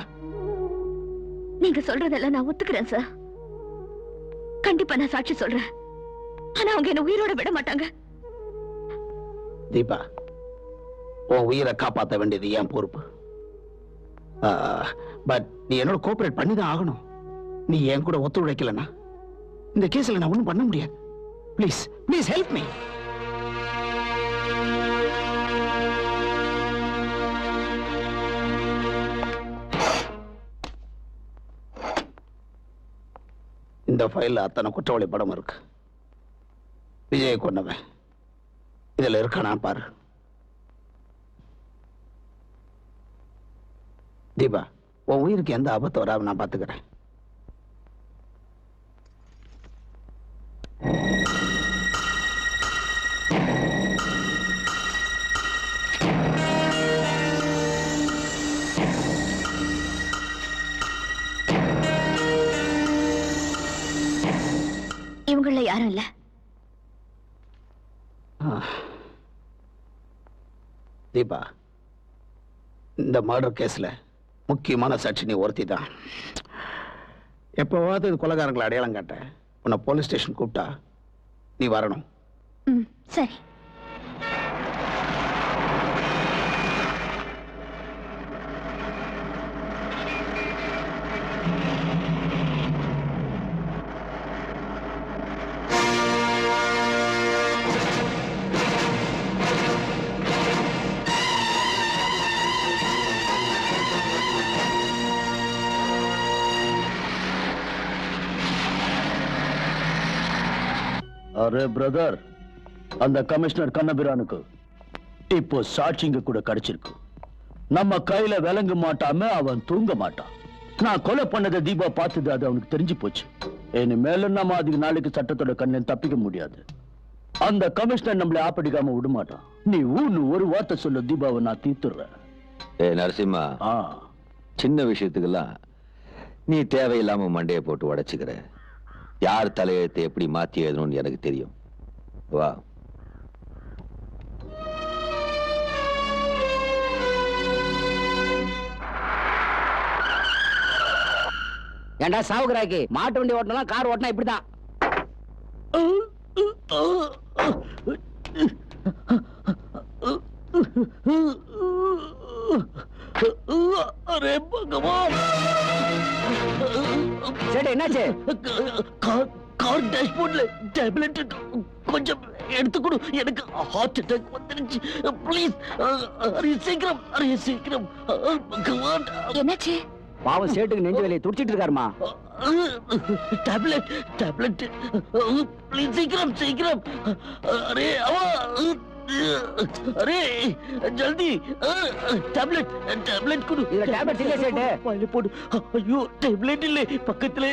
நீங்க சொல்றதெல்லாம் நான் ஒத்துக்கிறேன் சார். கண்டிப்பா நான் சாட்சி சொல்றேன். ஆனா அவங்க என்ன உயிரோட விட மாட்டாங்க. தீபா, உன் உயிரை காப்பாற்ற வேண்டியது என் பொறுப்பு. பட் நீ என்னோட கோஆபரேட் பண்ணிதான் ஆகணும். நீ என் கூட ஒத்துழைக்கலன்னா இந்த கேஸ்ல நான் ஒண்ணும் பண்ண முடியாது. Please please help me. இந்த ஃபைல்ல அத்தனை குற்றவாளி படம் இருக்கு. விஜய் கொண்டவன் இதுல இருக்கானா பாரு. தீபா, உன் உயிருக்கு எந்த ஆபத்து வராம நான் பாத்துக்கிறேன். இவங்கள யாரும் இல்ல. தீபா, இந்த மர்டர் கேஸ்ல முக்கியமான சாட்சி நீ ஒருத்தி தான். எப்பவாவது கொலைகாரங்களை அடையாளம் காட்ட உன்னை போலீஸ் ஸ்டேஷன் கூப்பிட்டா நீ வரணும். சரி. அரே பிரதர், அந்த கமிஷனர் கண்ணபிரானுக்கு இப்போ சாட்சிங்க கூட கிடைச்சிருக்கு. நம்ம கையில விளங்க மாட்டாம அவன் தூங்க மாட்டான். நான் கொலை பண்ணதை தீபா பார்த்தது, அது அவனுக்கு தெரிஞ்சு போச்சு. இனிமேல நம்ம அதுக்கு நாளைக்கு சட்டத்தோட கண்ணை தப்பிக்க முடியாது. அந்த கமிஷனர் நம்மளை ஆப்படிக்காம விட மாட்டான். நீ ஊன்னு ஒரு வார்த்தை சொல்ல, தீபாவை நான் தீர்த்துடுறேன். நரசிம்மா, சின்ன விஷயத்துக்கெல்லாம் நீ தேவையில்லாம மண்டையை போட்டு உடைச்சுக்கிற. யார் தலையெழுத்தை எப்படி மாத்தி எழுதணும்னு எனக்கு தெரியும். வா. ஏண்டா சாவுகிறாக்கி, மாட்டு வண்டி ஓட்டணும், கார் ஓட்டினா இப்படிதான். அரே பகவான், சரி என்னாச்சு? கார் டேஷ்போர்ட்ல டேப்லெட் கொஞ்சம் எடுத்துக்கொடு, எனக்கு ஹார்ட் அட்டாக் வந்துருச்சு. ப்ளீஸ் சீக்கிரம், சீக்கிரம். பகவான், என்னாச்சு? பாவம் சேட்டுக்கு நெஞ்சு வேலையை துடிச்சிட்டு இருக்காருமா. டேப்லெட் ப்ளீஸ் சீக்கிரம், சீக்கிரம். அரே அவா, அரே ஜல்தி டேப்லெட் கொடு. இதுல டேப்லெட் இல்ல சேட்டு. வாயில போடு. ஐயோ, டேப்லெட் இல்ல, பக்கத்துல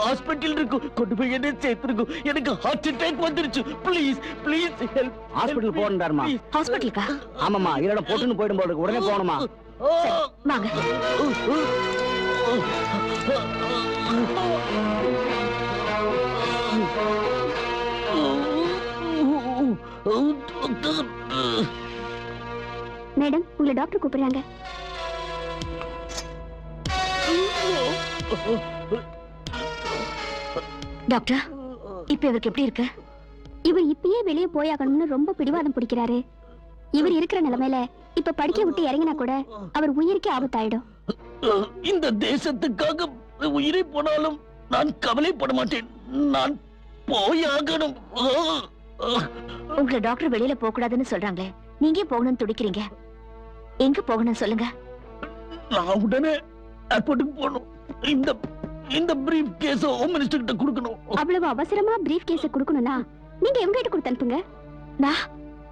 ஹாஸ்பிட்டல் இருக்கு, கொண்டு போய் என்ன சேர்த்துருக்கும். எனக்கு ஹார்ட் அட்டாக் வந்துருச்சு. Please please help. ஹாஸ்பிட்டல் போகணும்டாருமா. ஹாஸ்பிட்டலுக்கா? ஆமாமா, இதோட போட்டுன்னு போயிடும் போல, உடனே போகணுமா. வாங்க. மேடம், உங்களை டாக்டர் கூப்பிடுறாங்க. டாக்டர், இப்ப இவருக்கு எப்படி இருக்கு? இவர் இப்பயே வெளியே போயாகணும்னு ரொம்ப பிடிவாதம் பிடிக்கிறாரு. இவர் இருக்கிற நிலைமையில இப்ப படிக்க விட்டு இறங்கினா கூட அவர் உயிருக்கே ஆபத்தாயிடும். இந்த தேசத்துக்காக உயிரை போனாலும் நான் கவலைப்பட மாட்டேன். நான் போயாகணும். உங்களை டாக்டர் வெளியில போக கூடாதுன்னு சொல்றாங்களே, நீங்க போகணும்னு துடிக்கிறீங்க. எங்க போகணும் சொல்லுங்க. நான் உடனே ஏர்போர்ட்டுக்கு போகணும். இந்த பிரீஃப் கேஸ் ஹோம் மினிஸ்டர் கிட்ட கொடுக்கணும். அவ்வளவு அவசரமா பிரீஃப் கேஸ கொடுக்கணும்னா நீங்க எங்க கிட்ட கொடுத்து அனுப்புங்க. நான்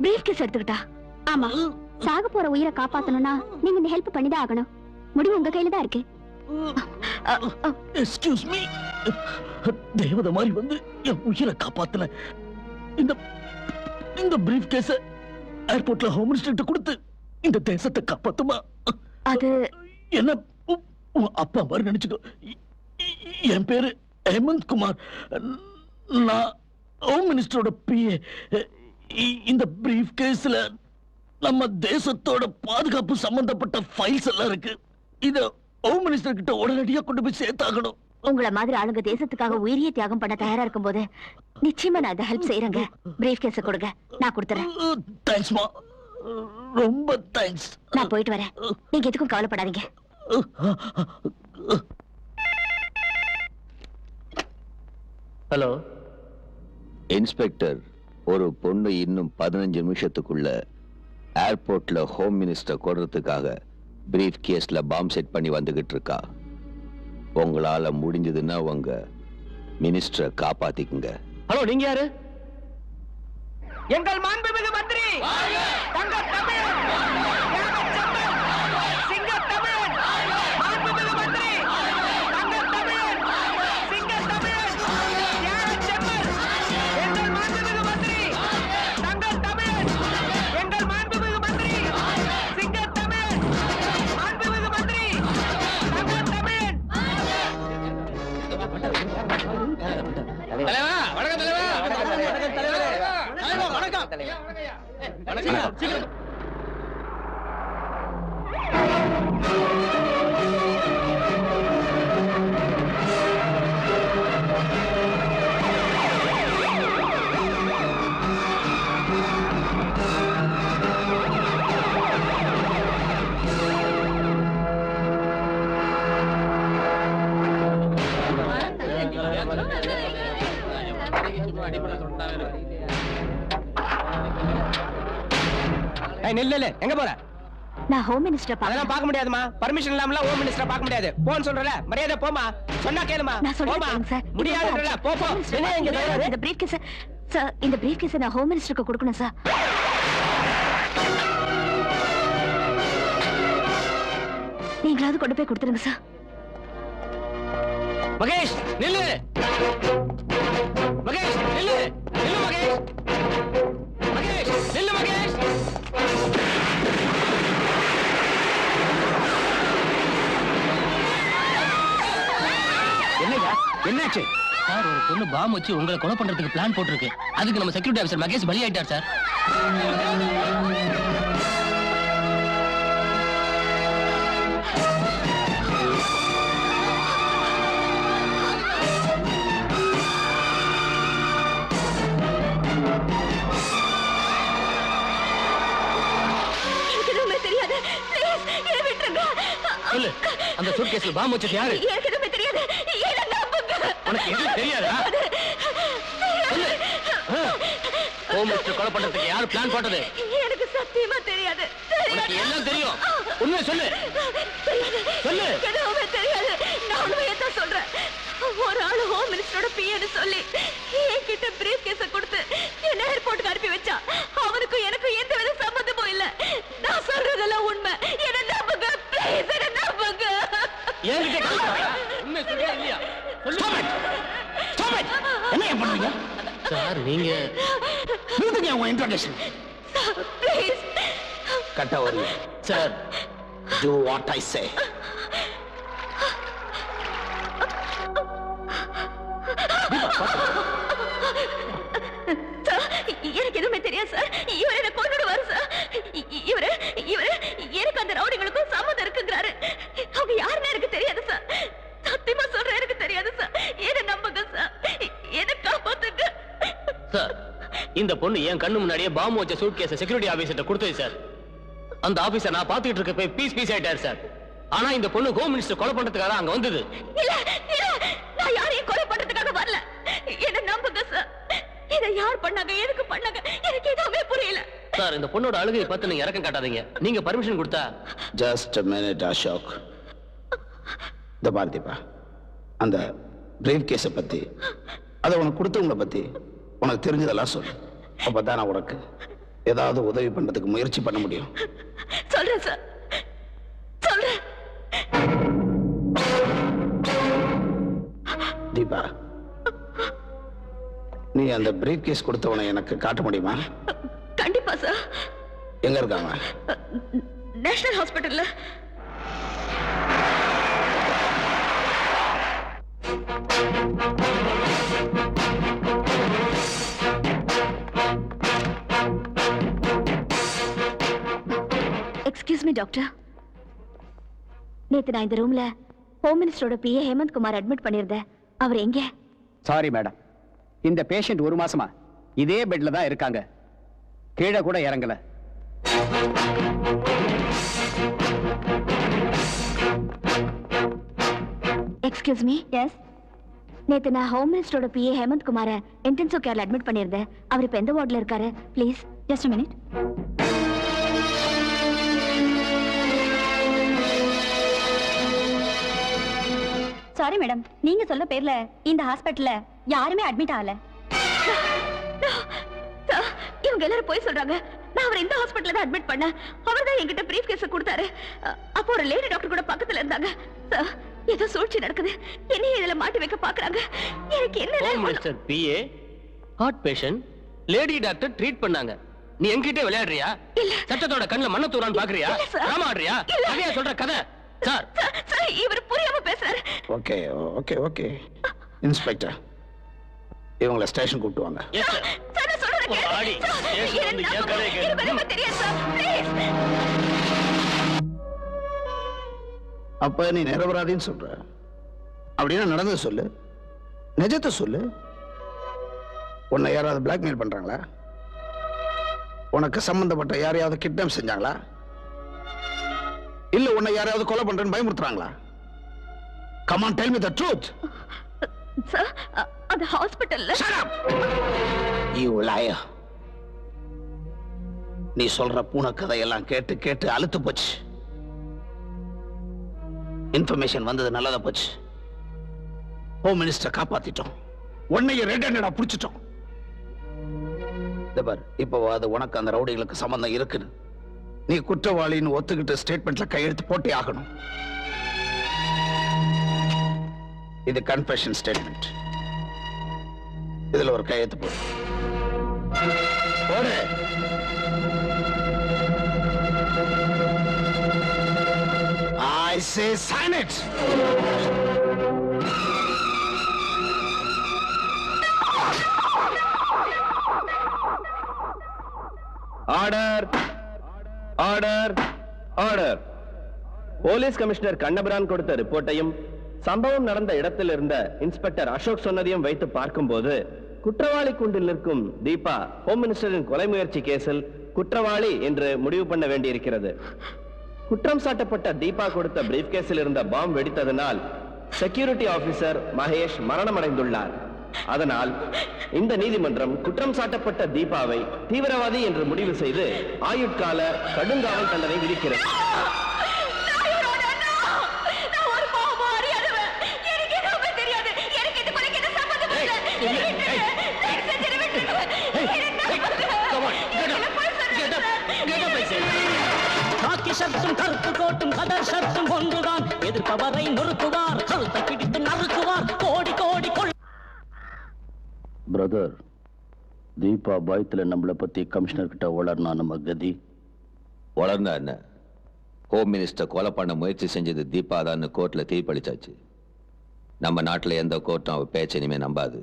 பிரீஃப் கேஸ் எடுத்துக்கிட்டா? ஆமா, சாக போற உயிரை காப்பாத்தணும்னா நீங்க இந்த ஹெல்ப் பண்ணிதான் ஆகணும். முடிவு உங்க கையில தான் இருக்கு. எக்ஸ்கியூஸ் மீ, தேவதை மாதிரி வந்து என் உயிரை காப்பாத்தல. இந்த பிரீஃப் கேஸ ஏர்போர்ட்ல ஹோம் மினிஸ்டர் கொடுத்து இந்த தேசத்தை காப்பாத்துமா? அது என்ன அப்பா மாதிரி நினைச்சுக்கோ. என் பேரு ஹேமந்த் குமார். நான் ஹோம் மினிஸ்டரோட பிஏ. இந்த பிரீஃப் கேஸ்ல நம்ம தேசத்தோட பாதுகாப்பு சம்பந்தப்பட்ட ஃபைல்ஸ் எல்லாம் இருக்கு. இத ஹோம் மினிஸ்டர் கிட்ட உடனடியா கொண்டு போய் சேர்த்தாகணும். உங்களை மாதிரி ஆளுங்க தேசத்துக்காக உயிரியை தியாகம் பண்ண தயாரா இருக்கும் போது நிச்சயமா நான் அதை ஹெல்ப் செய்யறேங்க. பிரீஃப் கேஸ கொடுங்க, நான் கொடுத்துறேன். தேங்க்ஸ்மா, ரொம்ப தேங்க்ஸ். நான் போயிட்டு வரேன், நீங்க எதுக்கும் கவலைப்படாதீங்க. ஹலோ இன்ஸ்பெக்டர், ஒரு பொண்ணு இன்னும் 15 நிமிஷத்துக்குள்ள ஏர்போர்ட்ல ஹோம் மினிஸ்டர் கொடுறதுக்காக பிரீஃப் கேஸ்ல பாம் செட் பண்ணி வந்துகிட்டு இருக்கா. உங்களால முடிஞ்சதுன்னா உங்க மினிஸ்டரை காப்பாத்திக்குங்க. ஹலோ, நீங்க யாரு? எங்கள் மாண்புமிகு மந்திரி நெல்ல எங்க போற? நான் ஹோம் மினிஸ்டர் அதெல்லாம் பார்க்க முடியாதுமா. பர்மிஷன் இல்லாம ஹோம் மினிஸ்டர் பார்க்க முடியாது. போன்னு சொல்றல, மரியாதை போமா. சொன்னா கேளுமா. நான் சொல்றேன் சார். முடியாதுன்றல, போ போ. என்ன இங்க இந்த பிரீஃப் கேஸ் சார் இந்த பிரீஃப் கேஸை நான் ஹோம் மினிஸ்டருக்கு கொடுக்கணும் சார். நீங்களாவது கொண்டு போய் கொடுத்துருங்க சார். மகேஷ் நில்லு, மகேஷ் நில்லு, நில்லு மகேஷ், மகேஷ் நில்லு மகேஷ். என்னையா என்னாச்சு? சார் ஒரு பொண்ணு பாம் வச்சு உங்களை கொலை பண்றதுக்கு பிளான் போட்டிருக்கு. அதுக்கு நம்ம செக்யூரிட்டி ஆஃபீசர் மகேஷ் பலியாயிட்டார் சார். எனக்கு எதுவுமே தெரியாது. Please, என்னை விட்டுருங்க. சொல்லு, அந்த சூட்கேஸ்ல பாம் வச்சது யாரு? எனக்கு எதுவுமே தெரியாது. என்னை நம்புங்க. உனக்கு எதுவும் தெரியாதா? சொல்லு. ஹோம் மினிஸ்டர் கொலை பண்றதுக்கு யாரு பிளான் போட்டது? எனக்கு சத்தியமா தெரியாது. உனக்கு எல்லாம் தெரியும். உண்மை சொல்லு, சொல்லு. எதுவுமே தெரியாது. நான் உண்மையை தான் சொல்றேன். ஒரு ஆளு ஹோம் மினிஸ்டரோட பிஏன்னு சொல்லி என்கிட்ட பிரீஃப் கேஸ கொடுத்து என்ன ஏர்போர்ட்டுக்கு அனுப்பி வச்சா. அவனுக்கும் எனக்கும் எந்த வித சம்பந்தமும் இல்ல. நான் சொல்றதெல்லாம் உண்மை. என்ன நம்புங்க ப்ளீஸ், என்ன நம்புங்க. என்கிட்ட கேக்குறா? உண்மை சொல்றியா இல்லையா? சொல்லு. என்ன பண்றீங்க சார் நீங்க நிறுத்துங்க உங்க இன்ட்ரோடக்ஷன். ப்ளீஸ் கட்ட ஒரு sir do what I say. எனக்கு எதுவுமே தெரியாது சார். இவர் என்ன கொன்னுடுவாரு சார். இவரு இவரு எனக்கு அந்த ரவுடிங்களுக்கும் சம்மதம் இருக்குங்கிறாரு. அவங்க யாருன்னு எனக்கு தெரியாது சார். சத்தியமா சொல்றேன், எனக்கு தெரியாது சார். என்ன நம்புங்க சார், என்ன காப்பாத்துங்க சார். இந்த பொண்ணு என் கண்ணு முன்னாடியே பாம்பு வச்ச சூட்கேஸை செக்யூரிட்டி ஆபீசர்ட்ட கொடுத்தது சார். அந்த ஆபீசர் நான் பாத்துக்கிட்டு இருக்க போய் பீஸ் ஆயிட்டாரு சார். ஆனா இந்த பொண்ணு ஹோம் மினிஸ்டர் கொலை பண்றதுக்காக அங்க வந்தது. இல்ல இல்ல, நான் யாரையும் கொலை பண்றதுக்காக வரல. என்ன நம்புங்க சார். இதை யார் பண்ணாங்க, எதுக்கு பண்ணாங்க, எனக்கு எதுவுமே புரியல சார். இந்த பொண்ணோட அழுகையை பார்த்து நீங்க இறக்கம் காட்டாதீங்க. நீங்க பர்மிஷன் கொடுத்தா. Just a minute Ashok. இந்த பார்த்திப்பா, அந்த பிரீஃப் கேஸை பத்தி, அதை உனக்கு கொடுத்தவங்களை பத்தி உனக்கு தெரிஞ்சதெல்லாம் சொல்லு. அப்பதான் நான் உனக்கு ஏதாவது உதவி பண்றதுக்கு முயற்சி பண்ண முடியும். சொல்றேன் சார், சொல்றேன். தீபா, நீ அந்த பிரீஃப் கேஸ் கொடுத்தவனை எனக்கு காட்ட முடியுமா? கண்டிப்பா சார். எங்க இருக்காங்க? நேஷனல் ஹாஸ்பிட்டல்ல. Excuse me doctor. நேத்து நான் இந்த ரூம்ல ஹோம் மினிஸ்டரோட பிஏ ஹேமந்த் குமார் அட்மிட் பண்ணியிருந்தேன். அவர் எங்க? சாரி மேடம், இந்த பேஷண்ட் ஒரு மாசமா இதே பெட்ல தான் இருக்காங்க. கீழே கூட இறங்கல. Excuse me. எஸ். நேத்து நான் ஹோம் மினிஸ்டரோட பிஏ ஹேமந்த் குமார இன்டென்சிவ் கேர்ல அட்மிட் பண்ணியிருந்தேன். அவர் இப்ப எந்த வார்டுல இருக்காரு? Please just a minute. Sorry madam, நீங்க சொல்ல பேர்ல இந்த ஹாஸ்பிடல்ல யாருமே அட்மிட் ஆகல. இவங்க எல்லாரும் போய் சொல்றாங்க. நான் அவரை இந்த ஹாஸ்பிடல்ல தான் அட்மிட் பண்ணேன். அவர் தான் என்கிட்ட பிரீஃப் கேஸ் கொடுத்தாரு. அப்போ ஒரு லேடி டாக்டர் கூட பக்கத்துல இருந்தாங்க. ஏதோ சூழ்ச்சி நடக்குது. என்னையும் இதுல மாட்டி வைக்க பாக்குறாங்க. எனக்கு என்ன? Home minister PA heart patient lady doctor treat பண்ணாங்க. நீ என்கிட்ட விளையாடுறியா? இல்ல. சட்டத்தோட கண்ணுல மண்ண தூரான்னு பாக்குறியா? இல்ல சார். டிராமா ஆடுறியா? கதையா சொல்ற கதை சார். சார் இவர் புரியாம பேசுறாரு. ஓகே ஓகே ஓகே இன்ஸ்பெக்டர், இவங்களை ஸ்டேஷன் கூப்பிட்டு வாங்க. Yes sir. சார் நான் சொல்றேன் கேளுங்க. ஆடி, ஸ்டேஷன் வந்து என் கதையை கேளு. எனக்கு எதுவுமே தெரியாது சார். ப்ளீஸ். அப்ப நீ நிரபராதின்னு சொல்ற. அப்படின்னா நடந்தது சொல்லு, நிஜத்தை சொல்லு. உன்னை யாராவது பிளாக்மெயில் பண்றாங்களா? உனக்கு சம்பந்தப்பட்ட யாரையாவது கிட்னாப் செஞ்சாங்களா? இல்ல உன்னை யாரையாவது கொலை பண்றேன்னு பயமுறுத்துறாங்களா? Come on, tell me the truth. Sir அந்த ஹாஸ்பிடல்ல. Shut up! You liar. நீ சொல்ற பூனை கதையெல்லாம் கேட்டு கேட்டு அலுத்து போச்சு. இன்ஃபர்மேஷன் வந்தது நல்லதா போச்சு. ஹோம் மினிஸ்டர் காப்பாத்திட்டோம். உன்னைய ரெட் ஹேண்டடா புடிச்சிட்டோம். இப்போ அது உனக்கு அந்த ரவுடிகளுக்கு சம்பந்தம் இருக்குன்னு நீ குற்றவாளின்னு ஒத்துக்கிட்டு ஸ்டேட்மெண்ட்ல கையெழுத்து போட்டே ஆகணும். இது கன்ஃபெஷன் ஸ்டேட்மெண்ட். இதுல ஒரு கையெழுத்து போடு. I say sign it. Order order order. Police commissioner Kannabiran கொடுத்த ரிப்போர்ட்டையும் சம்பவம் நடந்த இடத்தில் இருந்த இன்ஸ்பெக்டர் அசோக் சொன்னதையும் வைத்து பார்க்கும்போது குற்றவாளி கூண்டில் நிற்கும் தீபா ஹோம் மினிஸ்டரின் கொலை முயற்சி கேஸில் குற்றவாளி என்று முடிவு பண்ண வேண்டியிருக்கிறது. குற்றம் சாட்டப்பட்ட தீபா கொடுத்த பிரீஃப் கேஸில் இருந்த பாம் வெடித்ததனால் செக்யூரிட்டி ஆபீசர் மகேஷ் மரணமடைந்துள்ளார். அதனால் இந்த நீதிமன்றம் குற்றம் சாட்டப்பட்ட தீபாவை தீவிரவாதி என்று முடிவு செய்து ஆயுட்கால கடுங்காவல் தண்டனை விதிக்கிறது. கருப்பு கோட்டும் கதர் ஷர்ட்டும் ஒன்றுதான். எதிர்ப்பவரை நொறுக்குவார், கழுத்தை பிடித்து நறுக்குவார். கோடி கோடி பிரதர், தீபா பயத்துல நம்மளை பத்தி கமிஷனர் கிட்ட வளர்னா நம்ம கதி. வளர்ந்தா என்ன? ஹோம் மினிஸ்டர் கொலை பண்ண முயற்சி செஞ்சது தீபா தான் கோர்ட்ல தீர்ப்பளிச்சாச்சு. நம்ம நாட்டுல எந்த கோர்ட்டும் அவ பேச்ச இனிமே நம்பாது.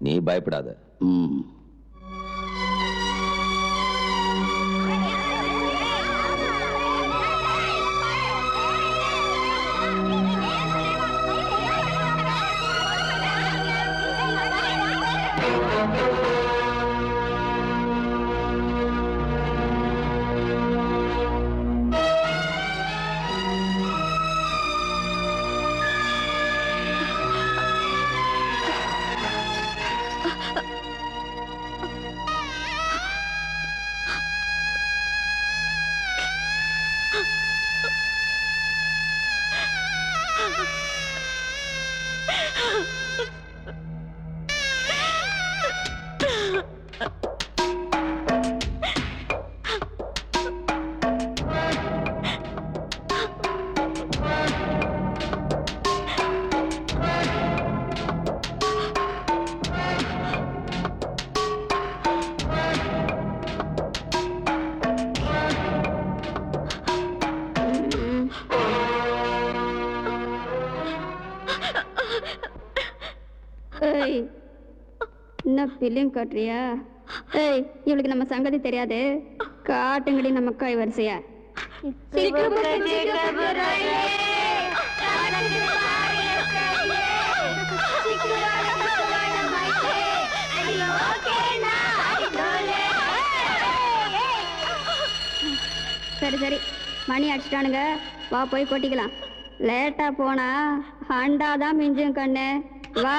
நீ பயப்படாத. என்ன பிலிம் காட்டுறியா? ஏய், இவளுக்கு நம்ம சங்கதி தெரியாது. காட்டுங்கடி நம்ம கை வரிசையா. சரி சரி, மணி அடிச்சிட்டானுங்க, வா போய் கொட்டிக்கலாம். லேட்டா போனா ஹண்டாதான் மிஞ்சும் கண்ணு. வா.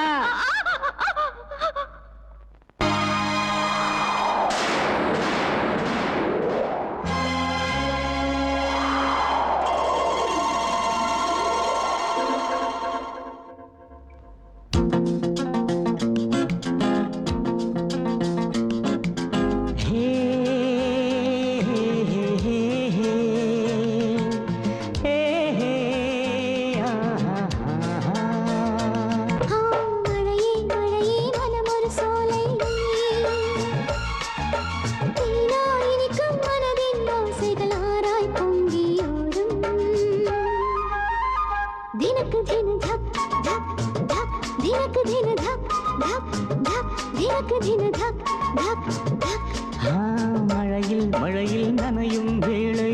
மழையில் மழையில் நனையும் வேளை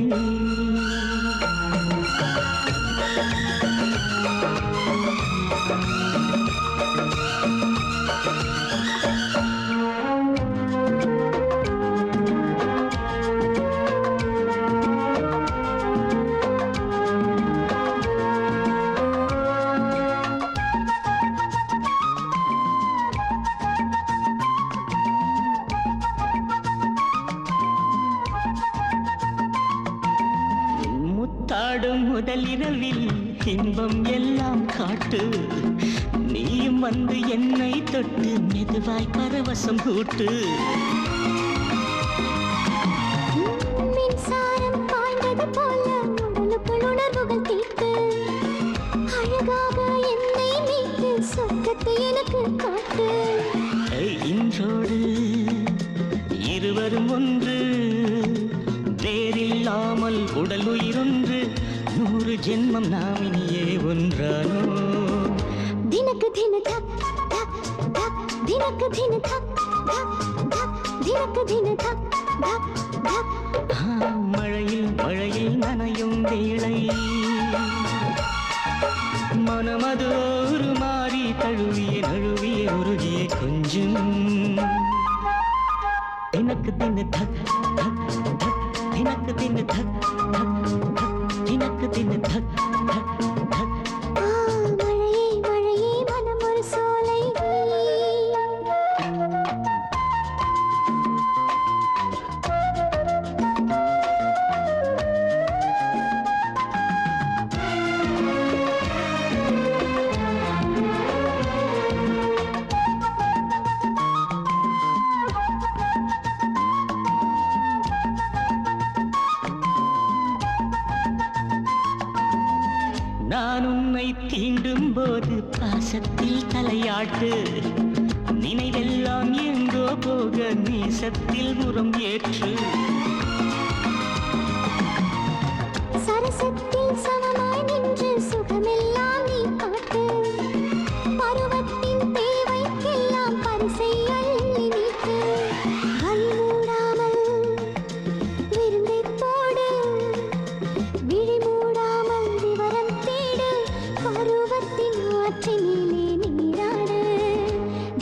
முதலிரவில் இன்பம் எல்லாம் காட்டு. நீயும் வந்து என்னை தொட்டு மெதுவாய் பரவசம் கூட்டு மின்சாரம் பாய்ந்தது போல உடலுக்குள் உணர்வுகள் தீட்டு அழகாக என்னை மீட்டு சொர்க்கத்தை எனக்கு காட்டு இன்றோடு இருவரும் ஒன்று வேறில்லாமல் உடல் உயிரொன்று 100 ஜென்மம் நாம் இனியே ஒன்றானோ தினக்கு தின தக் தக் தக் தினக்கு தின தக் தக் தக் தினக்கு தின தக் தக் தக் மழையில் மழையில் நனையும் வேளை மனமது ஒரு மாறி தழுவிய நழுவிய உருகிய கொஞ்சம் தினக்கு தின தக் தக் தக் தினக்கு தின தக் தக் தக் தினக்கு தின தக் தக் தக் மழையே மழையே மனம் ஒரு சோலை நான் உன்னை தீண்டும் போது பாசத்தில் தலையாட்டு நினைவெல்லாம் எங்கோ போக நீசத்தில் உரம் ஏற்று சரசத்தில் சமமாய் நின்று சுகமெல்லாம் நீ காட்டு பருவத்தின் தேவைக்கெல்லாம் பரிசை அள்ளி நீட்டு வழி மூடாமல் விருந்தை போடு விழி மூடாமல் விவரம் தேடு பருவத்தின் ஆற்றினிலே நீராடு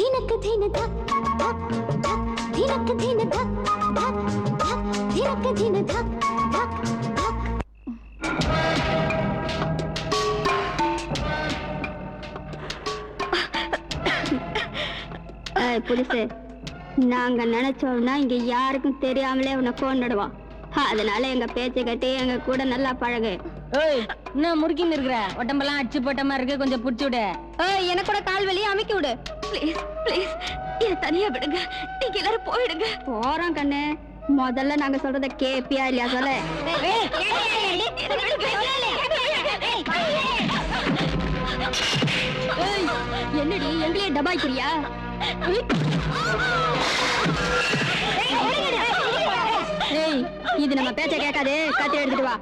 தினக்கு தின தக் தக் தக் தினக்கு தின தக் தக் தக் தினக்கு தின தக் தக் தக் புதுசு நாங்க நினைச்சோம்னா இங்க யாருக்கும் தெரியாமலே உன்னை கொண்டுடுவோம் அதனால எங்க பேச்சை கட்டி எங்க கூட நல்லா பழகு என்ன முறுக்கின்னு இருக்கிற உடம்பெல்லாம் அடிச்சு போட்ட மாதிரி இருக்கு கொஞ்சம் புடிச்சு விடு எனக்கு கூட கால் வலியை அமைக்கி விடு ப்ளீஸ் ப்ளீஸ் என்ன தனியா விடுங்க நீங்க எல்லாரும் போயிடுங்க போறோம் கண்ணு முதல்ல நாங்க சொல்றத கேப்பியா இல்லையா சொல்ல என்னடி எங்களையே டபாய்க்கிறியா இது நம்ம பேச்ச கேட்காது கத்தி எடுத்துட்டு வா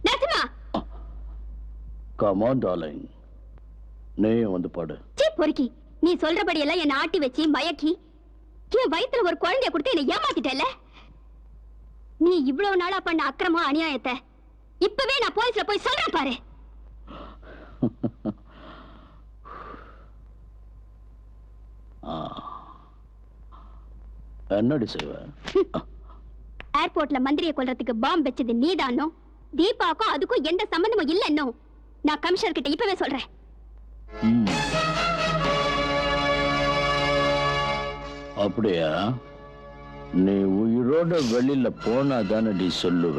நரசிம்மா Come on, darling. நீ வந்து பாடு. சீ பொறுக்கி, நீ சொல்றபடி எல்லாம் என்ன ஆட்டி வச்சு மயக்கி என் வயித்துல ஒரு குழந்தைய கொடுத்து என்ன ஏமாத்திட்டல. நீ இவ்வளவு நாளா பண்ண அக்கிரமம் அநியாயத்தை இப்பவே நான் போலீஸ்ல போய் சொல்றேன் பாரு. என்னடி செய்வ? ஏர்போர்ட்ல மந்திரியை கொல்றதுக்கு பாம்பு வச்சது நீதானோ? தீபாவுக்கும் அதுக்கும் எந்த சம்பந்தமும் இல்லைன்னோ நான் கமிஷனர் கிட்ட இப்பவே சொல்றேன். அப்படியா? நீ உயிரோட வெளியில போனா தானடி சொல்லுவ.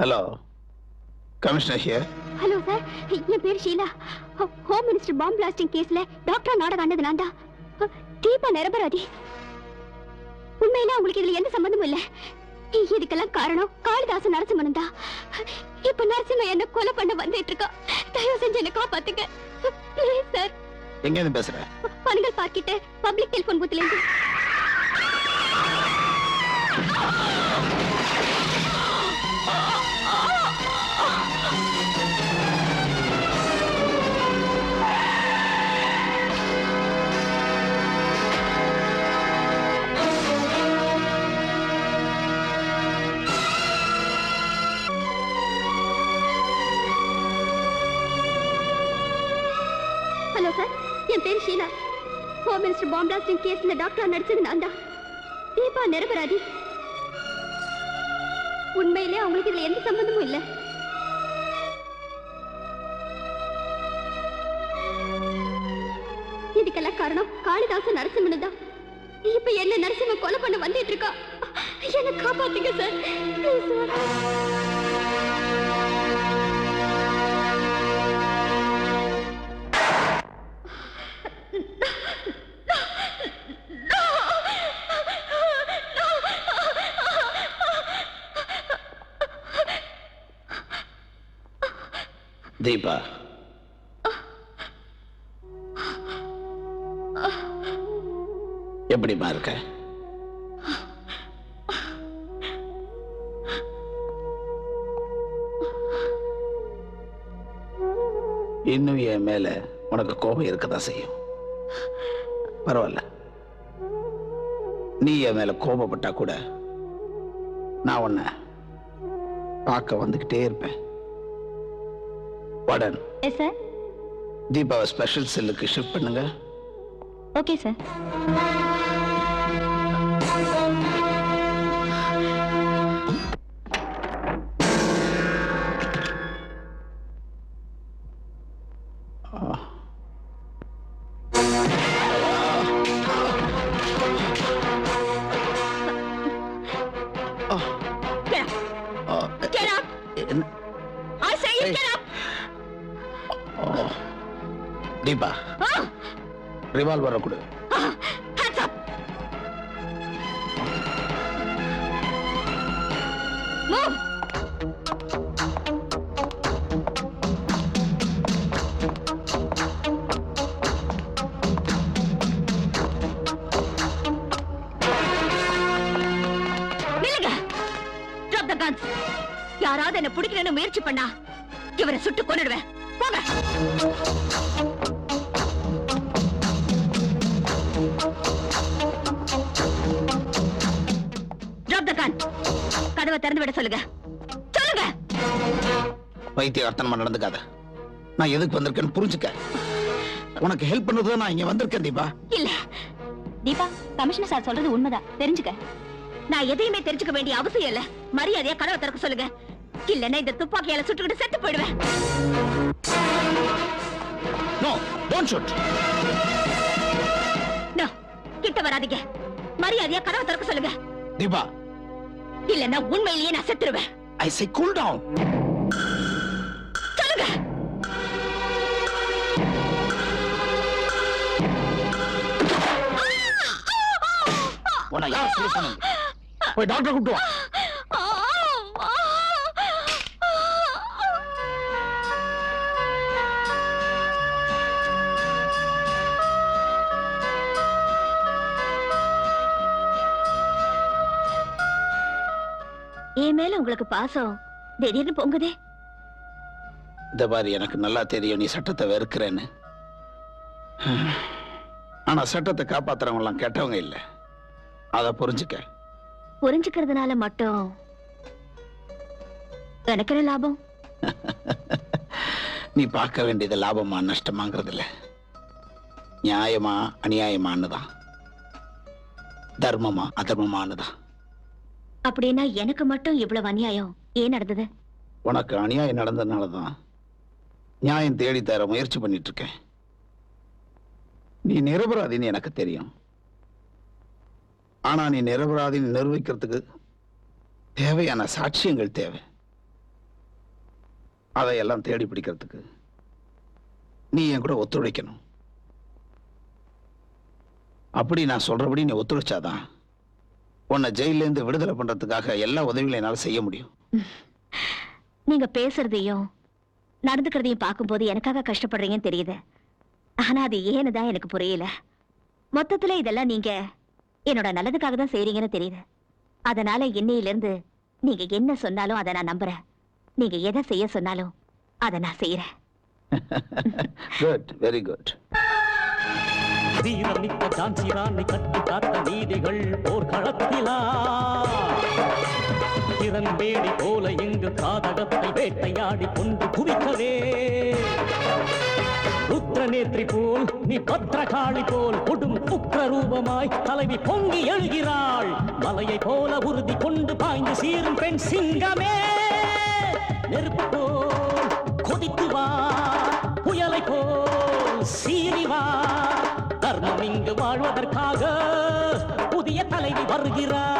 Hello, commissioner here. Hello sir, என் பேர் ஷீலா. ஹோம் மினிஸ்டர் பாம்பு பிளாஸ்டிங் கேஸ்ல டாக்டர் நாடகம் ஆனது நான் தான். தீபா நிரபராதி. உண்மையில உங்களுக்கு இதுல எந்த சம்பந்தமும் இல்ல. இதுக்கெல்லாம் காரணம் காளிதாசன் நரசிம்மன் தான். இப்ப நரசிம்மன் என்ன கொலை பண்ண வந்துட்டு இருக்கா. தயவு செஞ்சு என்ன காப்பாத்துங்க ப்ளீஸ் சார். எங்க இருந்து பேசுற? பனகல் பார்க்கிட்ட பப்ளிக் டெலிபோன் பூத்ல இருந்து. ஹலோ சார், என் பேர் ஷீலா. ஹோம் மினிஸ்டர் பாம்பு பிளாஸ்டிங் கேஸ்ல டாக்டர் நடிச்சது நான் தான். தீபா நிரபராதி. உண்மையிலே அவங்களுக்கு இதுல எந்த சம்பந்தமும் இல்ல. இதுக்கெல்லாம் காரணம் காளிதாசன் நரசிம்மன் தான். இப்ப என்ன நரசிம்மன் கொலை பண்ண வந்துட்டு இருக்கா. என்ன காப்பாத்துங்க சார் ப்ளீஸ் சார். தீபா, எப்படிமா இருக்க? இன்னும் என் மேல உனக்கு கோபம் இருக்கதான் செய்யும். பரவாயில்ல, நீ என் மேல கோபப்பட்டா கூட நான் உன்னை பார்க்க வந்துகிட்டே இருப்பேன். Warden, yes sir. தீபாவை ஸ்பெஷல் செல்லுக்கு ஷிஃப்ட் பண்ணுங்க. Okay sir. தீபா, ரிவால்வரை கொடு. யாராவது என்ன பிடிக்கணும்னு முயற்சி பண்ணா இவரை சுட்டு கொன்னுடுவேன். போங்க. கதவை திறந்து விட சொல்லுங்க. சொல்லுங்க. பைத்தியக்காரத்தனமா நடந்துக்காத. நான் எதுக்கு வந்திருக்கேன்னு புரிஞ்சுக்க. உனக்கு ஹெல்ப் பண்ணதுதான் நான் இங்க வந்திருக்கேன் தீபா. இல்ல தீபா, கமிஷனர் சார் சொல்றது உண்மைதான். தெரிஞ்சுக்க. நான் எதையுமே தெரிஞ்சுக்க வேண்டிய அவசியம் இல்ல. மரியாதையா கதவை திறக்க சொல்லுங்க. இல்லன்னா இந்த துப்பாக்கியால சுட்டுக்கிட்டு செத்து போயிடுவேன். No, don't shoot. நோ, கிட்ட வராதீங்க. மரியாதையா கதவை திறக்க சொல்லுங்க. தீபா, இல்லன்னா உண்மையிலேயே நான் செத்துருவேன். I say cool down. சொல்லுங்க. உன்னை யார் சொல்லி சொன்னது? போய் டாக்டர் கூப்பிட்டு வா. என் மேல உங்களுக்கு பாசம் திடீர்னு பொங்குதே. இந்த மாதிரி எனக்கு நல்லா தெரியும் நீ சட்டத்தை வெறுக்கிறேன்னு. ஆனா சட்டத்தை காப்பாத்துறவங்க எல்லாம் கெட்டவங்க இல்ல, அத புரிஞ்சுக்க. புரிஞ்சுக்கிறதுனால மட்டும் எனக்கு என்ன லாபம்? நீ பார்க்க வேண்டியது லாபமா நஷ்டமாங்கிறது இல்ல, நியாயமா அநியாயமானுதான், தர்மமா அதர்மமானுதான். அப்படின்னா எனக்கு மட்டும் இவ்வளவு அநியாயம் ஏன் நடந்தது? உனக்கு அநியாயம் நடந்ததுனாலதான் நியாயம் தேடி தர முயற்சி பண்ணிட்டு இருக்கேன். நீ நிரபராதின்னு எனக்கு தெரியும். ஆனா நீ நிரபராதின்னு நிரூபிக்கிறதுக்கு தேவையான சாட்சியங்கள் தேவை. அதையெல்லாம் தேடி பிடிக்கிறதுக்கு நீ என் கூட ஒத்துழைக்கணும். அப்படி நான் சொல்றபடி நீ ஒத்துழைச்சாதான் உன்னை ஜெயில இருந்து விடுதலை பண்றதுக்காக எல்லா உதவிகளையும் என்னால செய்ய முடியும். நீங்க பேசுறதையும் நடந்துக்கிறதையும் பார்க்கும்போது எனக்காக கஷ்டப்படுறீங்கன்னு தெரியுது. ஆனா அது ஏன்னு தான் எனக்கு புரியல. மொத்தத்துல இதெல்லாம் நீங்க என்னோட நல்லதுக்காக தான் செய்றீங்கன்னு தெரியுது. அதனால இன்னையிலிருந்து நீங்க என்ன சொன்னாலும் அதை நான் நம்புறேன். நீங்க எதை செய்ய சொன்னாலும் அதை நான் செய்யறேன். Good, very good. வீரம் மிக்க ஜான்சி ராணி கட்டி காத்த நீதிகள் போர்க்களத்திலா கிரண்பேடி போல இங்கு காதகத்தை வேட்டையாடி கொண்டு குவிக்கவே ருத்ரநேத்ரி போல் நீ பத்ரகாளி போல் கொடும் உக்ர ரூபமாய் தலைவி பொங்கி எழுகிறாள். மலையை போல உறுதி கொண்டு பாய்ந்து சீரும் பெண் சிங்கமே, நெருப்பு போல் கொதித்து வா, புயலை போல் சீறி வா. தர்மம் இங்கு வாழ்வதற்காக புதிய தலைவி வருகிறாள்.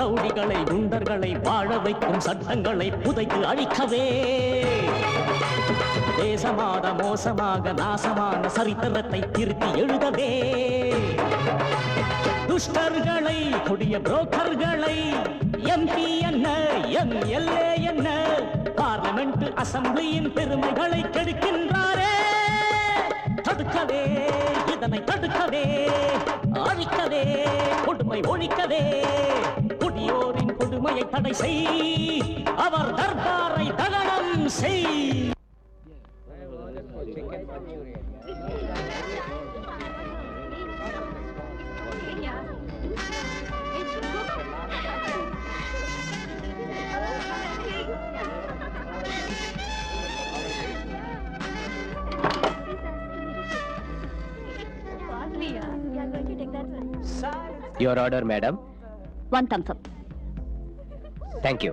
ரவுடிகளை குண்டர்களை வாழ வைக்கும் சட்டங்களை புதைத்து அழிக்கவே தேசமாத மோசமாக நாசமான சரித்திரத்தை திருத்தி எழுதவே துஷ்டர்களை கொடிய புரோக்கர்களை எம்பி என்ன எம்எல்ஏ என்ன பார்லிமெண்ட் அசம்பிளியின் பெருமைகளை கெடுக்கின்றாரே. தடுக்கவே இதனை தடுக்கவே அழிக்கவே கொடுமை ஒழிக்கவே குடியோரின் கொடுமையை தடை செய், அவர் தர்பாரை தகனம் செய். Your order, madam. 1 thumbs up. Thank you.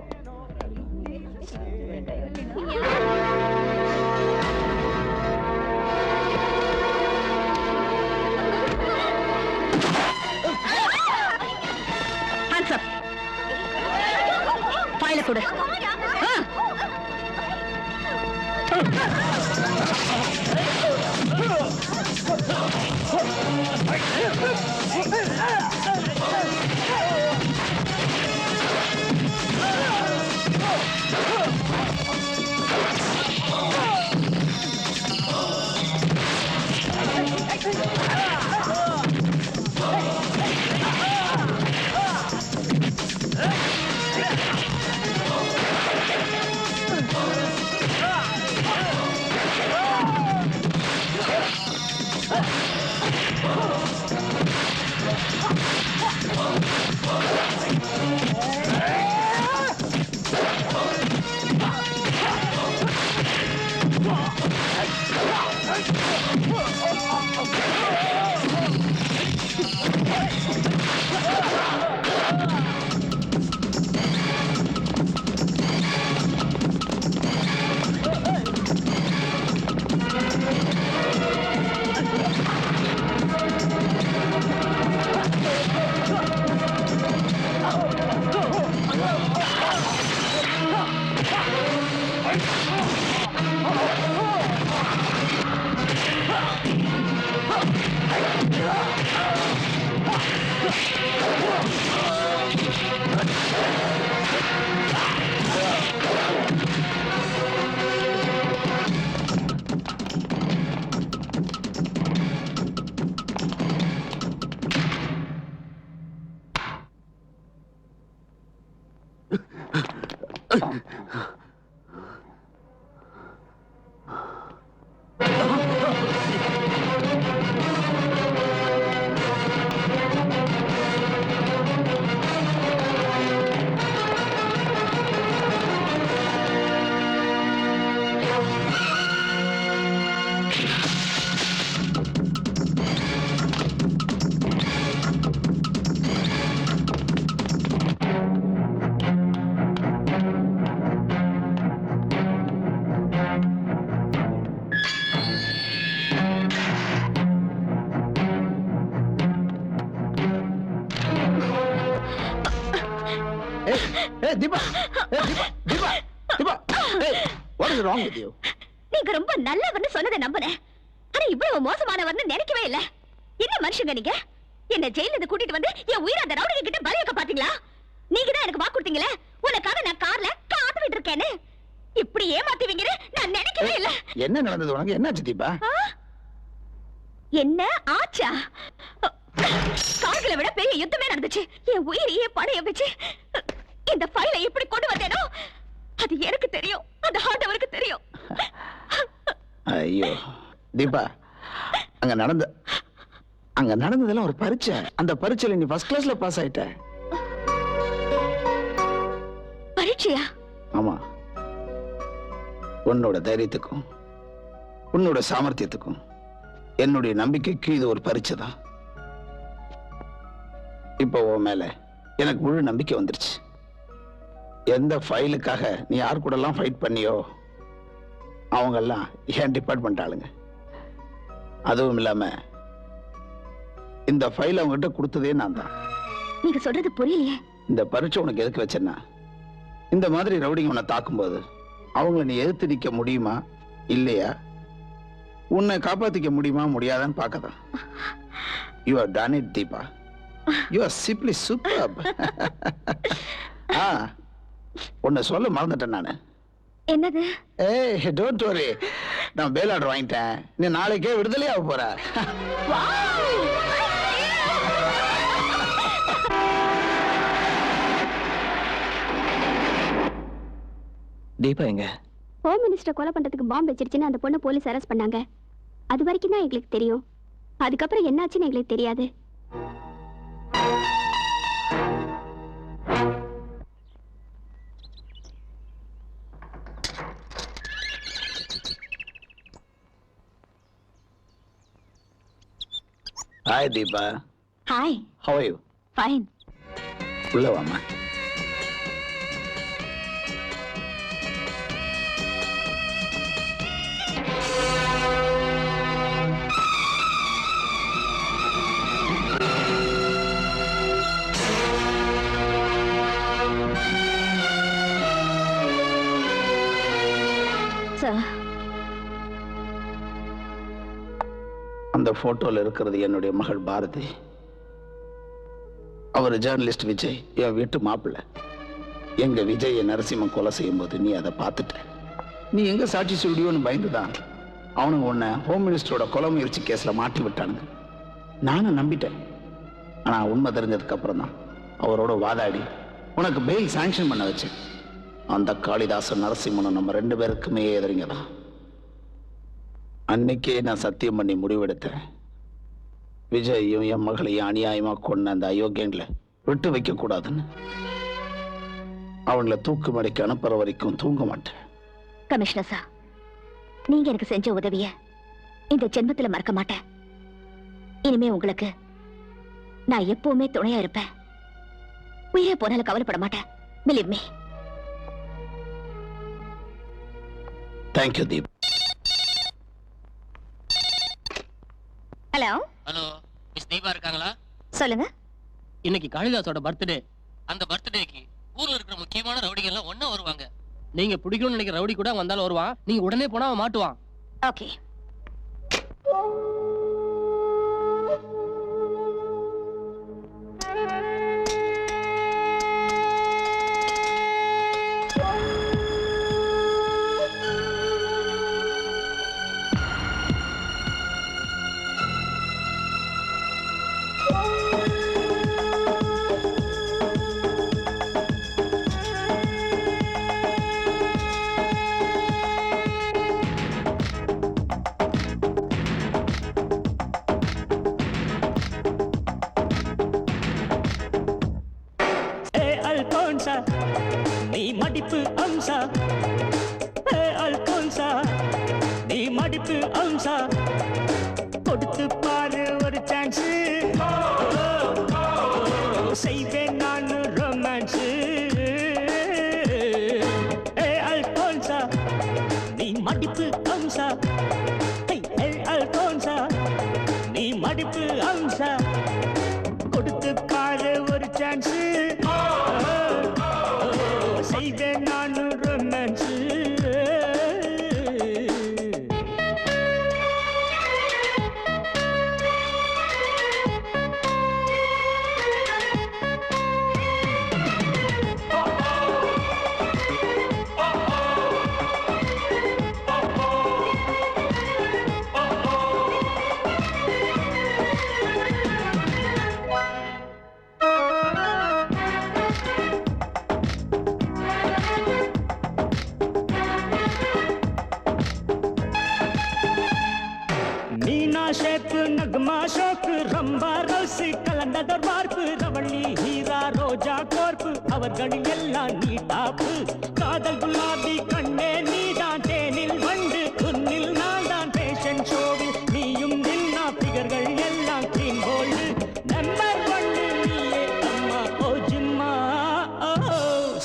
Hands up. File கொடு. Oh! Hey, Deepa! Hey, Deepa! Deepa! Deepa! Hey, what is wrong with you? நீங்க ரொம்ப நல்லவர்னு சொன்னதை நம்புறேன். ஆனா இவ்வளவு மோசமானவர்னு நினைக்கவே இல்ல. என்ன மனுஷங்க நீங்க? என்ன ஜெயில இருந்து கூட்டிட்டு வந்து என் உயிரை அந்த ரவுடிங்க கிட்ட பலியாக்க பாத்தீங்களா? நீங்க தான் எனக்கு வாக்கு கொடுத்தீங்களே, உனக்காக நான் கார்ல காத்துக்கிட்டு இருக்கேன்னு. இப்படி ஏமாத்துவீங்கன்னு நான் நினைக்கவே இல்ல. என்ன நடந்தது உனக்கு? என்னாச்சு தீபா? என்ன ஆச்சா? கார்களை விட பெரிய யுத்தமே நடந்துச்சு. என் உயிரையே பணைய வச்சு இந்த ஃபைலை எப்படி கொண்டு வந்தேனோ அது எனக்கு தெரியும், அந்த ஆண்டவருக்கு தெரியும். ஐயோ தீபா, அங்க நடந்ததெல்லாம் ஒரு பரீட்சை. அந்த பரீட்சையில நீ ஃபர்ஸ்ட் கிளாஸ்ல பாஸ் ஆயிட்ட. பரீட்சையா? ஆமா. உன்னோட தைரியத்துக்கும் உன்னோட சாமர்த்தியத்துக்கும் என்னுடைய நம்பிக்கைக்கு இது ஒரு பரீட்சை தான். இப்போ உன் மேல எனக்கு முழு நம்பிக்கை வந்துருச்சு. எந்த ஃபைலுக்காக நீ யார் கூட எல்லாம் ஃபைட் பண்ணியோ அவங்க எல்லாம் என் டிபார்ட்மெண்ட் ஆளுங்க. அதுவும் இல்லாம இந்த ஃபைல் அவங்க கிட்ட கொடுத்ததே நான் தான். நீங்க சொல்றது புரியலையே. இந்த பரீட்சை உனக்கு எதுக்கு வச்சேன்னா, இந்த மாதிரி ரவுடிங்க உன்னை தாக்கும்போது அவங்கள நீ எதிர்த்து நிக்க முடியுமா இல்லையா, உன்னை காப்பாத்திக்க முடியுமா முடியாதான்னு பார்க்கதான். You are done it Deepa. You are simply superb. உன்னை சொல்ல மறந்துட்டேன் நானு. என்னது? ஏய் டோன்ட் வரி, நான் பேல் ஆர்டர் வாங்கிட்டேன். நீ நாளைக்கே விடுதலையாக போற. தீபா எங்க? ஹோம் மினிஸ்டர் கொலை பண்றதுக்கு பாம்பு வச்சிருச்சுன்னு அந்த பொண்ணு போலீஸ் அரெஸ்ட் பண்ணாங்க. அது வரைக்கும் தான் எங்களுக்கு தெரியும். அதுக்கப்புறம் என்னாச்சுன்னு எங்களுக்கு தெரியாது. Hi Deepa. Hi. How are you? Fine. உள்ள வாமா. Sir. அந்த போட்டோல இருக்கிறது என்னுடைய மகள் பாரதி. அவர் ஜேர்னலிஸ்ட் விஜய், என் வீட்டு மாப்பிள்ளை. எங்க விஜய் நரசிம்மன் கொலை செய்யும் போது நீ அதை பார்த்துட்ட. நீ எங்க சாட்சி சொல்லியோன்னு பயந்துதான் அவனுங்க உன்னை ஹோம் மினிஸ்டரோட கொலை முயற்சி கேஸ்ல மாட்டி விட்டானுங்க. நானும் நம்பிட்டேன். ஆனா உண்மை தெரிஞ்சதுக்கு அப்புறம் தான் அவரோட வாதாடி உனக்கு பெயில் சாங்ஷன் பண்ண வச்சேன். அந்த காளிதாசன் நரசிம்மனும் நம்ம 2 பேருக்குமே எதிரிங்க தான். அன்னைக்கே நான் சத்தியம் பண்ணி முடிவெடுத்தேன், விஜயையும் என் மகளையும் அநியாயமா கொண்ட அந்த அயோக்கியங்களை விட்டு வைக்க கூடாதுன்னு. அவங்கள தூக்கு மடைக்கு அனுப்புற வரைக்கும் தூங்க மாட்டேன். கமிஷனர் சார், நீங்க எனக்கு செஞ்ச உதவிய இந்த ஜென்மத்துல மறக்க மாட்டேன். இனிமே உங்களுக்கு நான் எப்பவுமே துணையா இருப்பேன். உயிரே போனாலும் கவலைப்பட மாட்டேன். Believe me. Thank you Deep. Hello hello, miss Deepa இருக்காங்களா? சொல்லுங்க. இன்னைக்கு காளிதாஸோட பர்த்டே. அந்த பர்த்டேக்கு ஊர்ல இருக்கிற முக்கியமான ரவுடிகள் எல்லாம் ஒண்ணா வருவாங்க. நீங்க பிடிக்கணும்னு நினைக்கிற ரவுடி கூட வந்தாலும் வருவான். நீங்க உடனே போனா அவன் மாட்டுவான். ஓகே. நீ மடிப்பு அம்சா, அல்போன்சா நீ மடிப்பு அம்சா, கொடுத்து பாரு ஒரு சான்ஸ், செய்வேன் நான் ரொமான்ஸ். அல்போன்சா நீ மடிப்பு அம்சா, அல்போன்சா நீ மடிப்பு அம்சா, கொடுத்து பாரு ஒரு சான்ஸ், செய்வேன் நான் ரொமான்ஸ். ஷேப்பு நக்மா ஷோக்கு ரம்பா ரோசி கலந்ததர் வார்ப்பு ரவள்ளி ஹீரா ரோஜா கோர்ப்பு அவர்களில் எல்லாம் நீ டாப்பு. காதல் குலாபி கண்ணே நீதான் தேனில் வண்டு உன்னில் நான் தான் பேஷன் ஷோவில் நீயும் நின்னா பிகர்கள் எல்லாம் கிளீன் கோல்டு. நம்பர் ஒன்று நீயே அம்மா ஓ ஜிம்மா.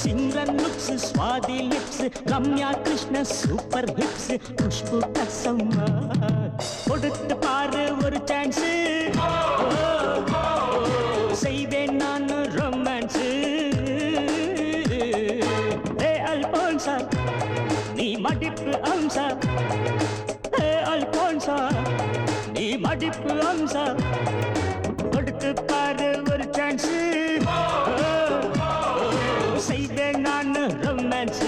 Simran looks Swathi lips Ramya Krishna super hips Khushbu கசம்மா, கொடுத்து பாரு ஒரு சான்ஸ், செய்வேன் நான் ரொமான்ஸ். அல்போன்சா நீ மடிப்பு அம்சா, அல்போன்சா நீ மடிப்பு அம்சா, கொடுத்து பாரு ஒரு சான்ஸ், செய்வேன் நான் ரொமான்ஸ்.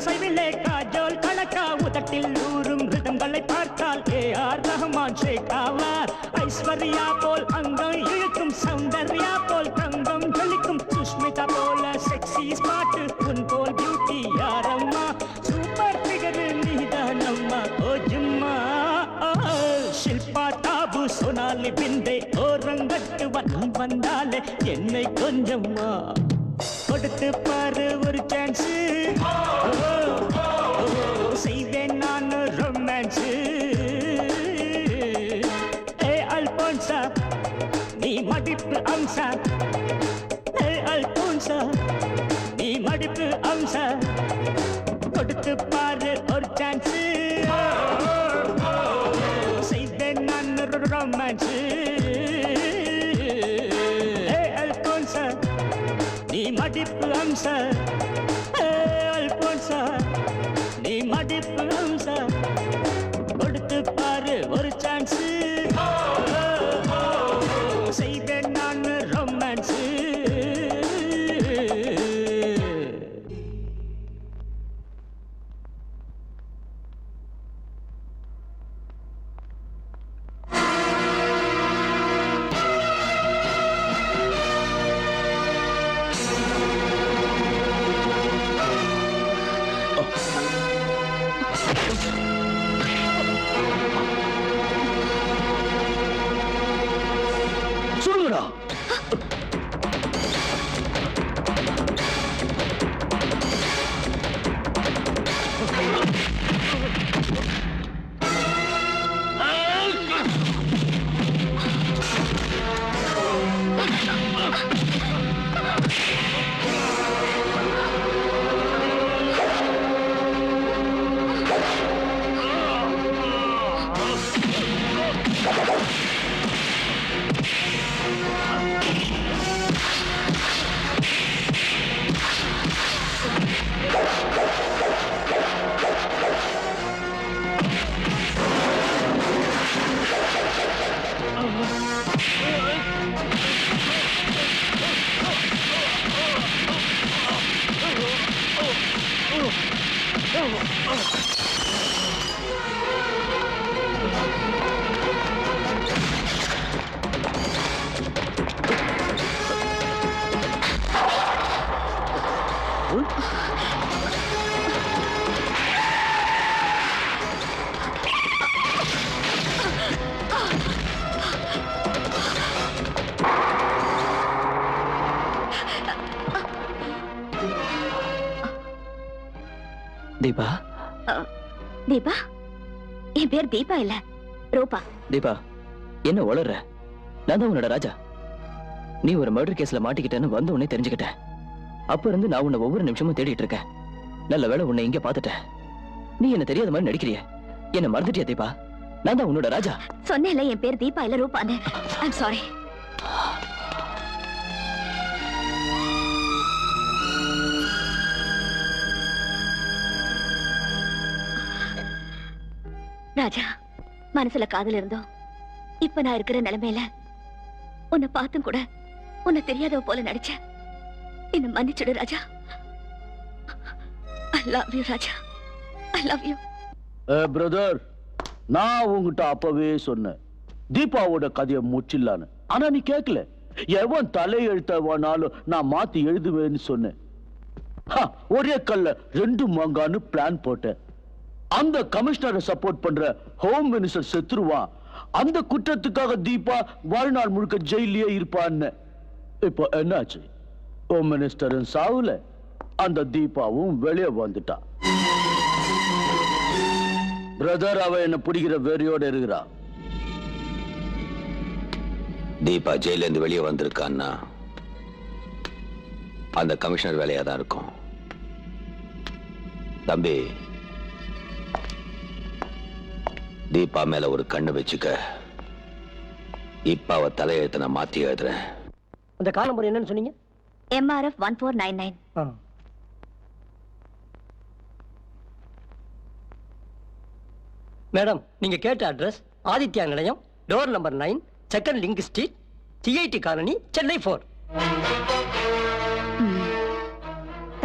அசைவிலே காஜோல் கணக்கா உதட்டில் ஊறும் ரிதங்களை பார்த்தால் ஏஆர் ரஹ்மான் ஷேக் ஆவார். ஐஸ்வர்யா போல் அங்கம் இழுக்கும் சௌந்தர்யா போல் தங்கம் ஜொலிக்கும் சுஷ்மிதா போல செக்ஸி ஸ்மார்ட் உன் போல் பியூட்டி யாரம்மா. சூப்பர் ஃபிகர் நீதான் அம்மா ஓ ஜிம்மா. ஷில்பா தாபு சோனாலி பிந்தே ஓரங்கட்டு வந்தாலே என்னை கொஞ்சம்மா, கொடுத்து பாரு ஒரு சான்ஸ், செய்வேன் நான் ரொமான்ஸ். அல்போன்சா நீ மடிப்பு அம்சா, அல்போன்சா நீ மடிப்பு அம்சா, கொடுத்து பாரு ஒரு சான்ஸ், செய்வேன் நான் ரொமான்ஸ். அல்போன்சா நீ மடிப்பு அம்சா, அல்போன்சா நீ மடிப்பு டைப் ஹம்சா கொடுத்து பாரு ஒரு சான்ஸ் செய்வேன் நான் ரொமான்ஸ் சொல்லுடா. தீபா தீபா என் பேர் தீபா இல்ல ரூபா. தீபா என்ன உளற? நான் தான் உன்னோட ராஜா. நீ ஒரு மர்டர் கேஸ்ல மாட்டிக்கிட்டேன்னு வந்த உடனே தெரிஞ்சுக்கிட்டேன். அப்ப இருந்து நான் உன்னை ஒவ்வொரு நிமிஷமும் தேடிட்டு இருக்கேன். நல்ல வேளை உன்னை இங்க பாத்துட்டேன். நீ என்ன தெரியாத மாதிரி நடிக்கிறிய. என்ன மறந்துட்டியா தீபா? நான் தான் உன்னோட ராஜா. சொன்னேன்ல என் பேர் தீபா இல்ல ரூபான்னு. I'm sorry. ராஜா, மனசுல காதல் இருந்தோம். இப்ப நான் இருக்கிற நிலைமையில உன்னை பார்த்தும் கூட உன்னை தெரியாதவ போல நடிச்ச. என்ன மன்னிச்சுடு ராஜா. I love you Raja. I love you. Brother, நான் உங்ககிட்ட அப்பவே சொன்னேன் தீபாவோட கதையை முச்சிடலான்னு. ஆனா நீ கேட்கல. எவன் தலையெழுத்தவானாலும் நான் மாத்தி எழுதுவேன்னு சொன்னேன். ஒரே கல்ல ரெண்டு மாங்கான்னு பிளான் போட்டேன். அந்த கமிஷனரை சப்போர்ட் பண்ற ஹோம் மினிஸ்டர் செத்துருவான். அந்த குற்றத்துக்காக தீபா வாழ்நாள் முழுக்க ஜெயிலே இருப்பான்னு. இப்போ என்னாச்சு? ஹோம் மினிஸ்டரும் சாவுல, அந்த தீபாவும் வெளியே வந்துட்டா. பிரதர், அவ என்ன பிடிக்கிற வெறியோட இருக்கிறா. தீபா ஜெயில இருந்து வெளியே வந்திருக்கான்னா அந்த கமிஷனர் வேலையா தான் இருக்கும். தம்பி, தீபா மேல ஒரு கண்ணு வச்சுக்க. இப்ப அவ தலையெழுத்த நான் மாத்தி எழுதுறேன். அந்த கால் நம்பர் என்னன்னு சொன்னீங்க? MRF 1499. மேடம், நீங்க கேட்ட address Aditya Nilayam, door number 9, second link street, CIT colony, Chennai 4.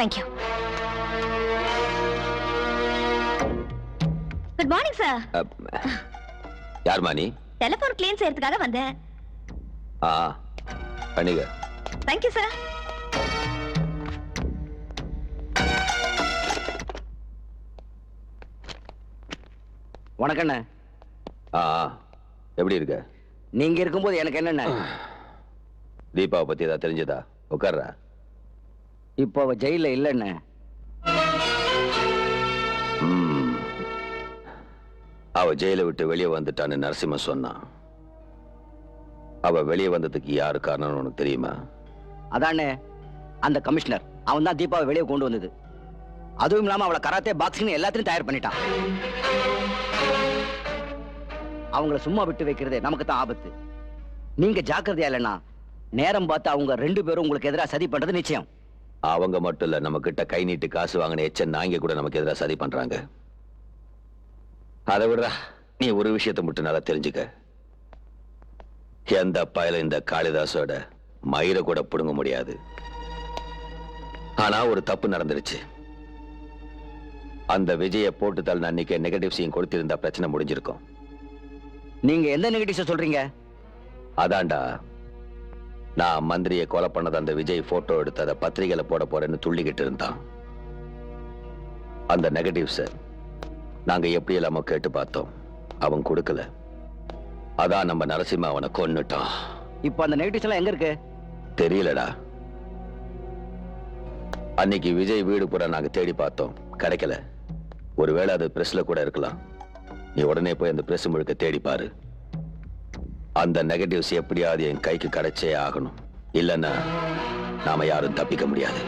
Thank you. Good morning sir. யார்மா நீ? டெலிபோன் கிளீன் செய்யறதுக்காக வந்தேன். பண்ணிக்க. Thank you sir. வணக்கண்ணே. எப்படி இருக்க? நீங்க இருக்கும்போது எனக்கு என்னண்ணே? தீபாவை பத்தி ஏதாவது தெரிஞ்சதா? உட்கார்றா. இப்போ அவ ஜெயில இல்லண்ணே. அவ ஜெயில விட்டு வெளியே வந்துட்டான்னு நரசிம்ம சொன்னான். அவ வெளியே வந்ததுக்கு யாரு காரணம்னு உனக்கு தெரியுமா? அதானே, அந்த கமிஷனர். அவன் தான் தீபாவை வெளியே கொண்டு வந்தது. அதுவும் இல்லாம அவளை கராத்தே, பாக்ஸிங் எல்லாத்தையும் தயார் பண்ணிட்டான். அவங்கள சும்மா விட்டு வைக்கிறதே நமக்கு தான் ஆபத்து. நீங்க ஜாக்கிரதையா இல்லைன்னா நேரம் பார்த்து அவங்க 2 பேரும் உங்களுக்கு எதிராக சதி பண்றது நிச்சயம். அவங்க மட்டும் இல்ல, நம்ம கிட்ட கை நீட்டு காசு வாங்கின எச்ச நாங்க கூட நமக்கு எதிராக சதி பண்றாங்க. அதை விடுறா, நீ ஒரு விஷயத்தை மட்டும் நல்லா தெரிஞ்சுக்க. எந்த பயல இந்த காளிதாசோட மயிரை கூட புடுங்க முடியாது. ஆனா ஒரு தப்பு நடந்துருச்சு. அந்த விஜய போட்டு தள்ள அன்னைக்கு நெகட்டிவ் சீன் கொடுத்திருந்தா பிரச்சனை முடிஞ்சிருக்கும். நீங்க எந்த நெகட்டிவ்ஸ் சொல்றீங்க? அதான்டா, நான் மந்திரியை கொலை பண்ணது அந்த விஜய் போட்டோ எடுத்து அதை பத்திரிகையில போட போறேன்னு துள்ளிக்கிட்டு இருந்தான். அந்த நெகட்டிவ்ஸ் நாங்க எப்படி இல்லாம கேட்டு பார்த்தோம், அவன் கொடுக்கல. அதான் நம்ம நரசிம்மா அவனை கொன்னுட்டான். இப்போ அந்த நெகட்டிவ்ஸ் எல்லாம் எங்க இருக்கு? தெரியலடா. அன்னைக்கு விஜய் வீடு பூரா நாங்க தேடி பார்த்தோம், கிடைக்கல. ஒருவேளை அது பிரஸ்ல கூட இருக்கலாம். நீ உடனே போய் அந்த பிரஸ் முழுக்க தேடி பாரு. அந்த நெகட்டிவ்ஸ் எப்படியாவது என் கைக்கு கிடைச்சே ஆகணும். இல்லைன்னா நாம யாரும் தப்பிக்க முடியாது.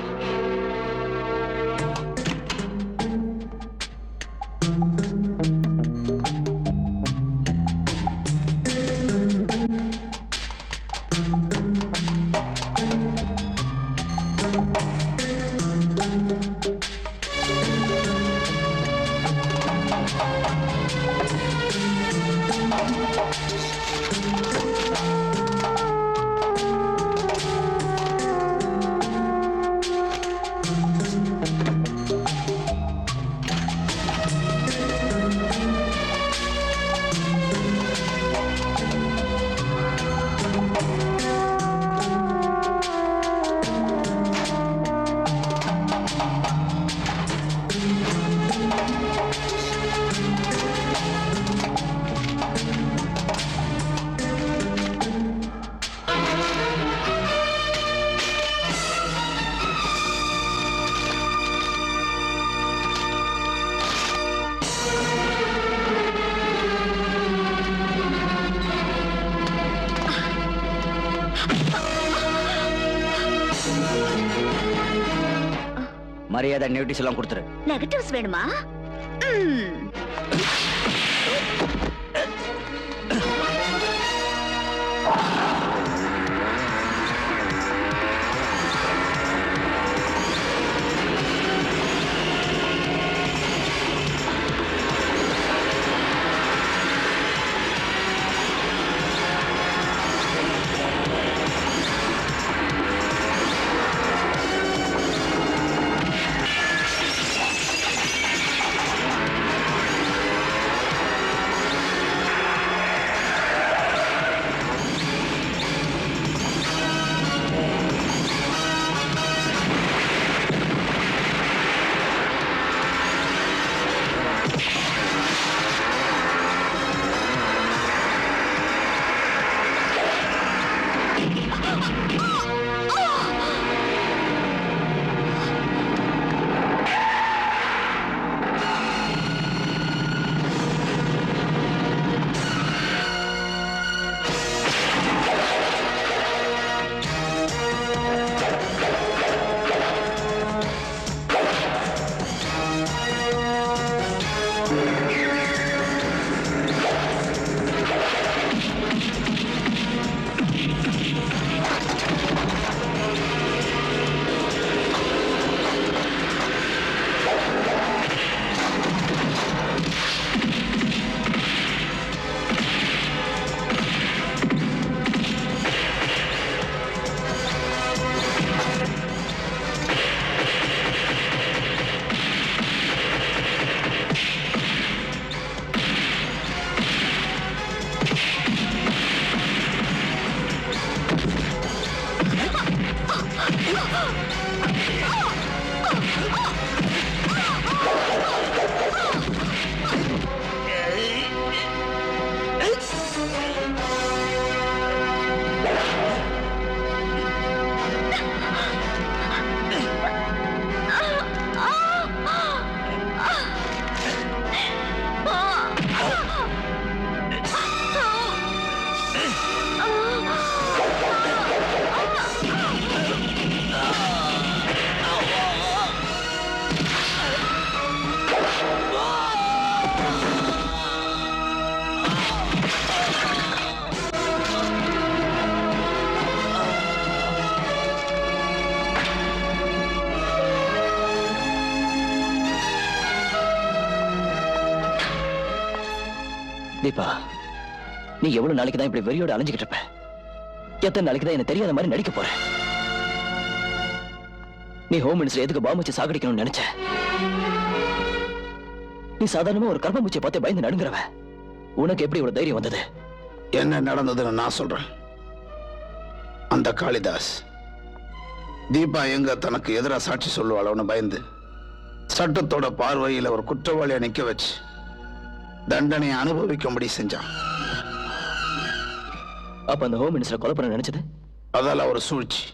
மரியாதை நெகட்டிவ்ஸ் எல்லாம் கொடுத்துரு. நெகட்டிவ்ஸ் வேணுமா? தீபா, நீ எவ்வளவு நாளைக்கு தான் இப்படி வெறியோட அலைஞ்சுக்கிட்டு இருப்ப? எத்தனை நாளைக்கு தான் என்ன தெரியாத மாதிரி நடிக்க போற? நீ ஹோம் மினிஸ்டர் எதுக்கு பாம்பு வச்சு சாகடிக்கணும்னு நினைச்ச? நீ சாதாரணமா ஒரு கர்ப்பம்பூச்சியை பார்த்து பயந்து நடுங்குறவ. உனக்கு எப்படி ஒரு தைரியம் வந்தது? என்ன நடந்ததுன்னு நான் சொல்றேன். அந்த காளிதாஸ் தீபா எங்க தனக்கு எதிராக சாட்சி சொல்லுவாளோன்னு பயந்து சட்டத்தோட பார்வையில் ஒரு குற்றவாளியை நிக்க வச்சு தண்டனை அனுபவிக்கும்படி செஞ்சான். அப்ப அந்த ஹோம் மினிஸ்டர் கொலை பண்ண நினைச்சது அதால ஒரு சூழ்ச்சி.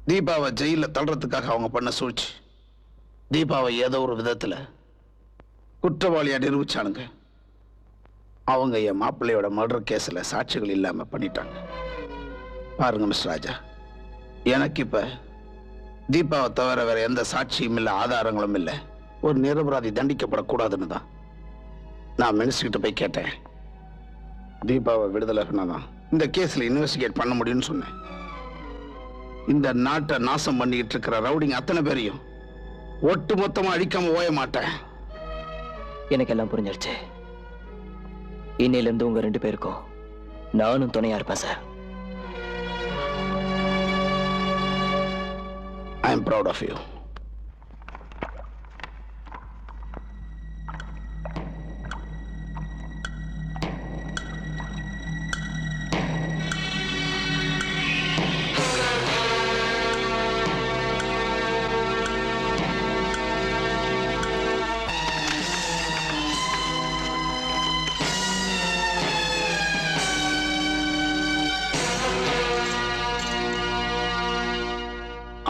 தீபாவை ஜெயில தள்ளுறதுக்காக அவங்க பண்ண சூழ்ச்சி. தீபாவை ஏதோ ஒரு விதத்துல குற்றவாளியா நிரூபிச்சானுங்க. அவங்க என் மாப்பிள்ளையோட மர்டர் கேஸ்ல சாட்சிகள் இல்லாம பண்ணிட்டாங்க. பாருங்க மிஸ்டர் ராஜா, எனக்கு இப்ப தீபாவை தவிர வேற எந்த சாட்சியும் இல்லை, ஆதாரங்களும் இல்லை. ஒரு நிரபராதி தண்டிக்கப்படக்கூடாதுன்னு தான் நான் மினிஸ்டர்கிட்ட போய் கேட்டேன். தீபாவை விடுதலை பண்ணாதான் இந்த கேஸ்ல இன்வெஸ்டிகேட் பண்ண முடியும்னு சொன்னேன். இந்த நாட்டை நாசம் பண்ணிக்கிட்டு இருக்கிற ரவுடிங்க அத்தனை பேரையும் ஒட்டு மொத்தமா அழிக்காம ஓய மாட்டேன். எனக்கு எல்லாம் புரிஞ்சிருச்சு. இன்னையில இருந்து உங்க 2 பேருக்கும் நானும் துணையா இருப்பேன் sir. I am proud of you.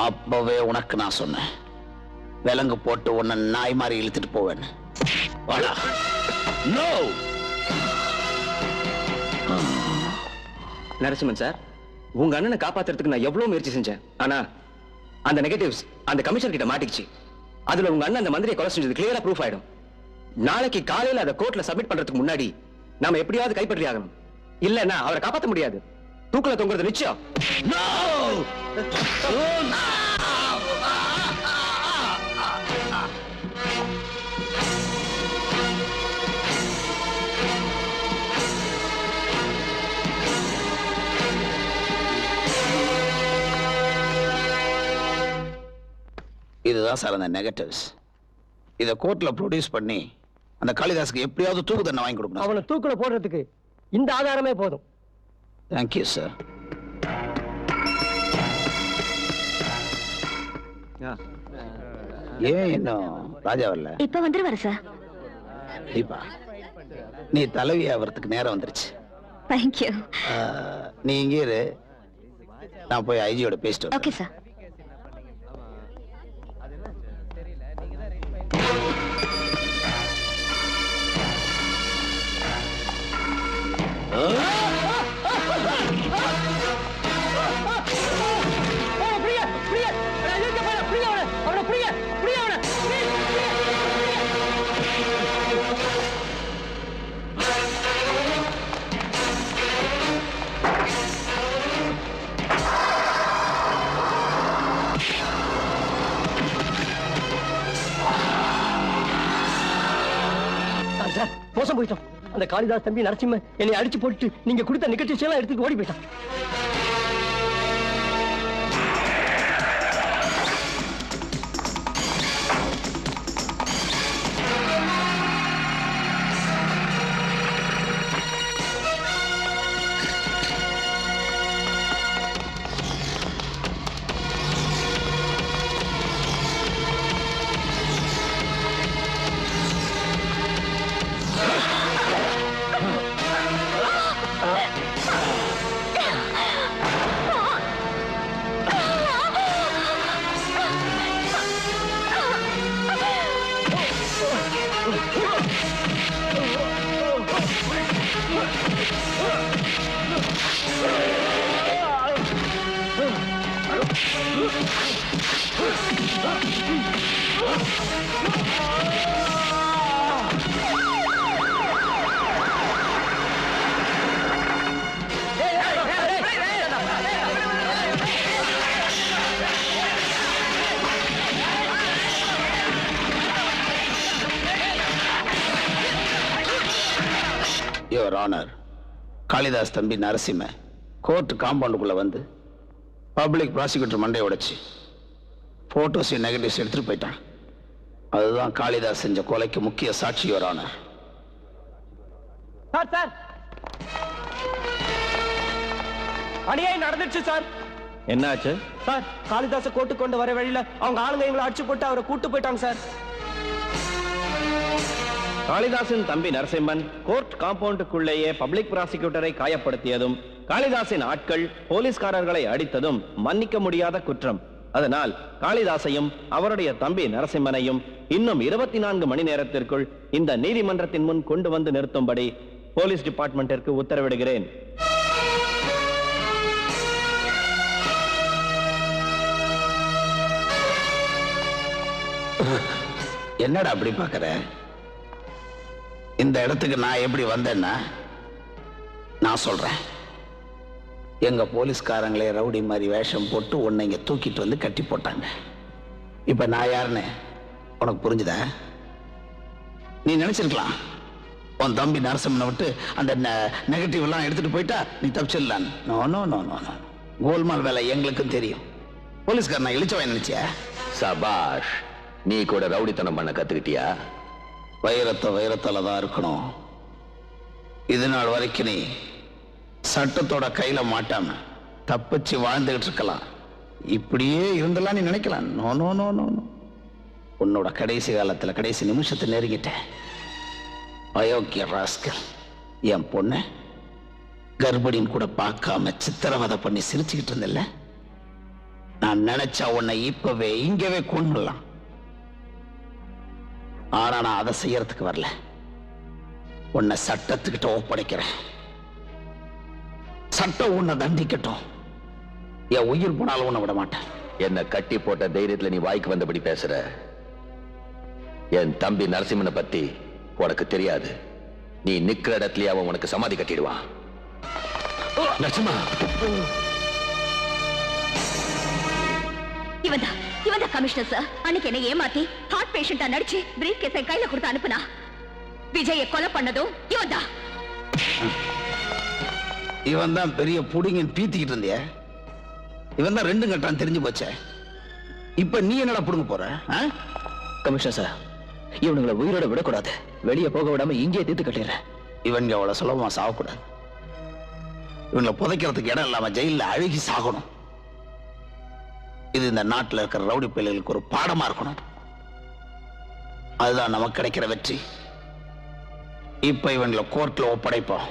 அப்பவே உனக்கு நான் சொன்னேன், விலங்கு போட்டு உன்னை நாய் மாதிரி இழுத்துட்டு போவேன். நரசிம்மன் சார், உங்க அண்ணனை காப்பாத்துறதுக்கு நான் எவ்வளவு முயற்சி செஞ்சேன். ஆனா அந்த நெகட்டிவ்ஸ் அந்த கமிஷனர் கிட்ட மாட்டிக்கிச்சு. அதுல உங்க அண்ணன் அந்த மந்திரியை கொலை செஞ்சது கிளியரா ப்ரூஃப் ஆயிடும். நாளைக்கு காலையில அதை கோர்ட்ல சப்மிட் பண்றதுக்கு முன்னாடி நாம எப்படியாவது கைப்பற்றி ஆகணும். இல்லன்னா அவரை காப்பாற்ற முடியாது. தூக்குல தொங்குறது நிச்சயம். இதுதான் சார் அந்த நெகட்டிவ்ஸ். இதை கோர்ட்ல ப்ரொடியூஸ் பண்ணி அந்த காளிதாஸுக்கு எப்படியாவது தூக்கு தண்டனை வாங்கி கொடுக்கணும். அவனை தூக்குல போடுறதுக்கு இந்த ஆதாரமே போதும். Thank you sir. ஏன் இன்னும் ராஜா வரல? இப்ப வந்துருவாரு சார். தீபா, நீ தலைவி ஆகிறதுக்கு நேரம் வந்துருச்சு. தேங்க்யூ. நீ இங்கே இரு, நான் போய் ஐஜியோட பேசிட்டு. Okay sir. மோசம் போயிட்டோம். அந்த காளிதாஸ் தம்பி நரசிம்மன் என்னை அடிச்சு போட்டு நீங்க கொடுத்த நிகழ்ச்சி எல்லாம் எடுத்துட்டு ஓடி போயிட்டான். யுவர் ஆனர், காளிதாஸ் தம்பி நரசிம்ம கோர்ட் காம்பவுண்டுக்குள்ள வந்து பப்ளிக் ப்ராசிக்யூட்டர் மண்டையை உடைச்சு போட்டோஸ் நெகட்டிவ்ஸ் எடுத்துட்டு போயிட்டான். அதுதான் காளிதாஸ் செஞ்ச கொலைக்கு முக்கிய சாட்சி, யுவர் ஆனர். சார் சார், அநியாயம் நடந்துச்சு சார். என்னாச்சு சார், காளிதாச கோர்ட்டு கொண்டு வர வழியில அவங்க ஆளுங்க எங்களை அடிச்சு போட்டு அவரை கூட்டு போயிட்டாங்க சார். காளிதாசின் தம்பி நரசிம்மன் கோர்ட் காம்பவுண்டுக்குள்ளேயே பப்ளிக் ப்ராசிக்யூட்டரை காயப்படுத்தியதும் காளிதாசின் ஆட்கள் போலீஸ்காரர்களை அடித்ததும் மன்னிக்க முடியாத குற்றம். அதனால் காளிதாசையும் அவருடைய தம்பி நரசிம்மனையும் இன்னும் 24 மணி நேரத்திற்குள் இந்த நீதிமன்றத்தின் முன் கொண்டு வந்து நிறுத்தும்படி போலீஸ் டிபார்ட்மெண்டிற்கு உத்தரவிடுகிறேன். என்னடா அப்படி பாக்குற? இந்த இடத்துக்கு நான் எப்படி வந்தேன்னா நான் சொல்றேன். எங்க போலீஸ்காரங்களே ரவுடி மாதிரி வேஷம் போட்டு உன்னை இங்க தூக்கிட்டு வந்து கட்டி போட்டாங்க. இப்ப நான் யாருன்னு உனக்கு புரிஞ்சுதா? நீ நினைச்சிருக்கலாம் உன் தம்பி நரசிம்மனை விட்டு அந்த நெகட்டிவ் எல்லாம் எடுத்துட்டு போயிட்டா நீ தப்பிச்சிடலான்னு. No no no no no, கோல்மால் வேலை எங்களுக்கும் தெரியும். போலீஸ்காரன் நான் இழிச்சவன் நினைச்சியா? சபாஷ், நீ கூட ரவுடித்தனம் பண்ண கத்துக்கிட்டியா? வைரத்தால தான் இருக்கணும். இது நாள் வரைக்கும் நீ சட்டத்தோட கையில மாட்டாம தப்பிச்சு வாழ்ந்துகிட்டு இருக்கலாம். இப்படியே இருந்தெல்லாம் நீ நினைக்கலாம். No no no no no, உன்னோட கடைசி காலத்துல கடைசி நிமிஷத்தை நெருங்கிட்டேன். அயோக்கிய ராஸ்கல், என் பொண்ணு கர்ப்பிணின்னு கூட பார்க்காம சித்திரவதை பண்ணி சிரிச்சுக்கிட்டு இருந்தில்ல, நான் நினைச்சா உன்னை இப்பவே இங்கவே கொண்டுலாம். ஆனா நான் அதை செய்யறதுக்கு வரல. உன்னை சட்டத்துக்கிட்ட ஒப்படைக்கிறேன். சட்டம் உன்னை தண்டிக்கட்டும். என் உயிர் போனாலும் உன்னை விட மாட்டேன். என்ன கட்டி போட்ட தைரியத்துல நீ வாய்க்கு வந்தபடி பேசுற. என் தம்பி நரசிம்மனை பத்தி உனக்கு தெரியாது. நீ நிக்கிற இடத்துலயே அவன் உனக்கு சமாதி கட்டிடுவான். நரசிம்மா, இவன் கமிஷனர் சார் அன்னைக்கு என்ன ஏமாத்தி ஹார்ட் பேஷண்டா நடிச்சு பிரீஃப் கேஸை கையில கொடுத்து அனுப்புனா. விஜயை கொலை பண்ணதும் இவன்தான். இவன் தான் பெரிய புடிங்கன்னு பீத்திக்கிட்டு இருந்திய. இவன் தான் 2 கட்டான் தெரிஞ்சு போச்சே. இப்ப நீ என்னடா புடுங்க போற? கமிஷனர் சார், இவனுங்களை உயிரோட விடக்கூடாது. வெளியே போக விடாம இங்கேயே தீர்த்து கட்டிடுறேன். இவங்க அவ்வளவு சுலபமா சாகக்கூடாது. இவங்களை புதைக்கிறதுக்கு இடம் இல்லாம ஜெயில அழுகி சாகணும். இது இந்த நாட்டில் இருக்கிற ரவுடி பிள்ளைகளுக்கு ஒரு பாடமா இருக்கணும். அதுதான் நமக்கு கிடைக்கிற வெற்றி. இப்ப இவங்களை கோர்ட்ல ஒப்படைப்போம்.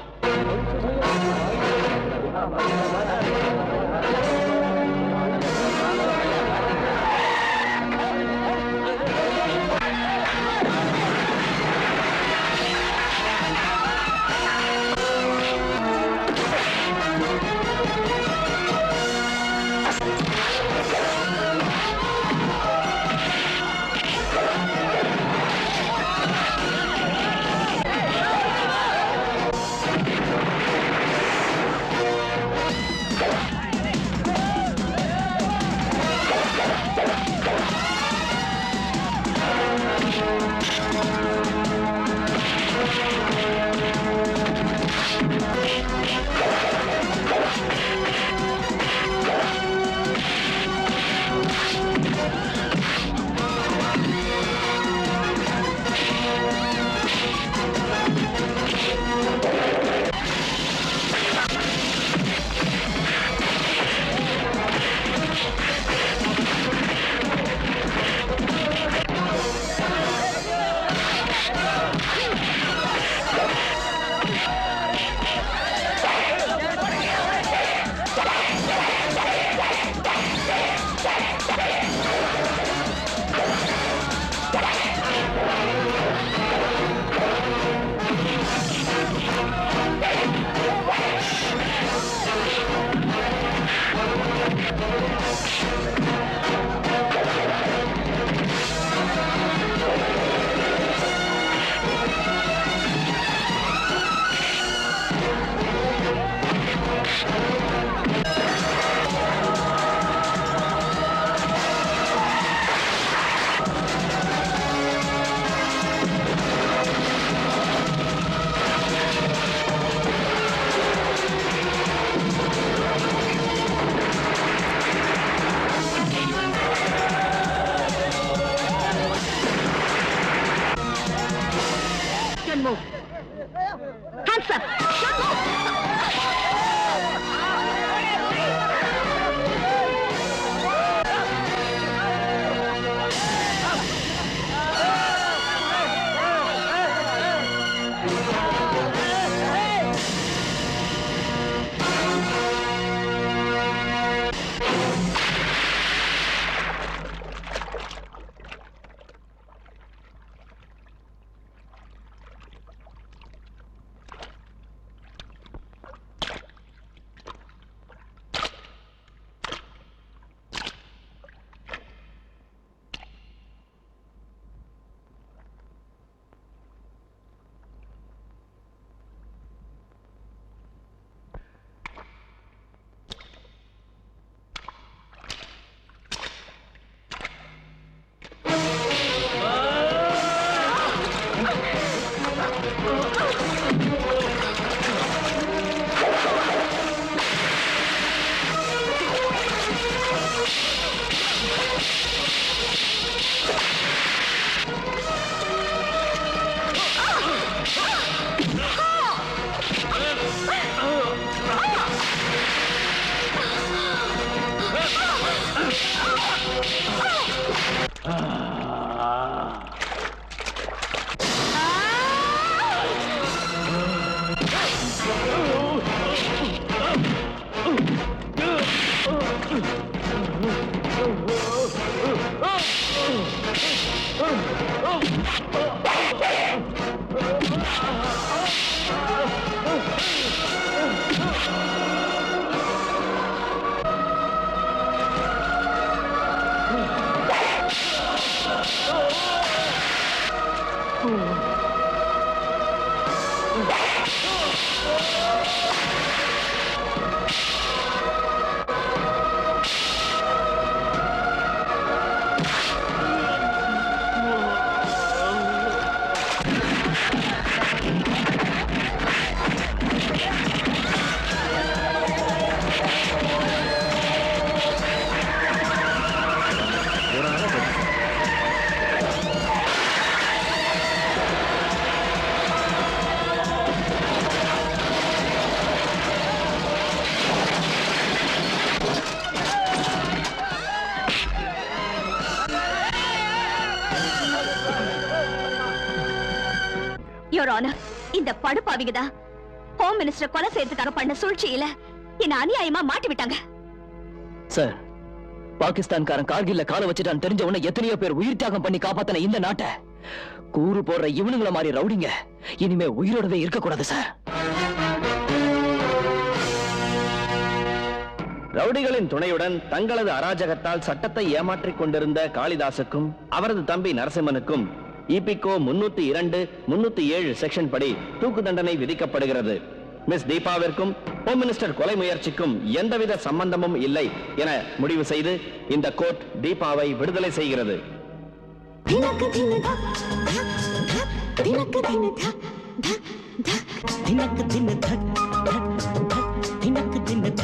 Hands up. Your Honor, இந்த படுபாவிங்க தான் ஹோம் மினிஸ்டர் கொலை செய்யறதுக்காக பண்ண சூழ்ச்சியில என்ன அநியாயமா மாட்டி விட்டாங்க. சார், பாகிஸ்தான்காரன் கார்கில்ல கால வச்சுட்டான்னு தெரிஞ்ச உடனே எத்தனையோ பேர் உயிர் தியாகம் பண்ணி காப்பாத்தின இந்த நாட்டை கூறு போடுற இவனுங்கள மாதிரி ரவுடிங்க இனிமே உயிரோடவே இருக்கக்கூடாது சார். ரவுடிகளின் துணையுடன் தங்களது அராஜகத்தால் சட்டத்தை ஏமாற்றிக் கொண்டிருந்த காளிதாசுக்கும் அவரது தம்பி நரசிம்மனுக்கும் இபிகோ 302, 307 செக்ஷன் படி தூக்கு தண்டனை விதிக்கப்படுகிறது. மிஸ் தீபாவிற்கும் ஹோம் மினிஸ்டர் கொலை முயற்சிக்கும் எந்தவித சம்பந்தமும் இல்லை என முடிவு செய்து இந்த கோர்ட் தீபாவை விடுதலை செய்கிறது. தினக்கு தின தக் தக் தினக்கு தின தக் தக் தக் தினக்கு தின தக் தக் தக் தினக்கு தின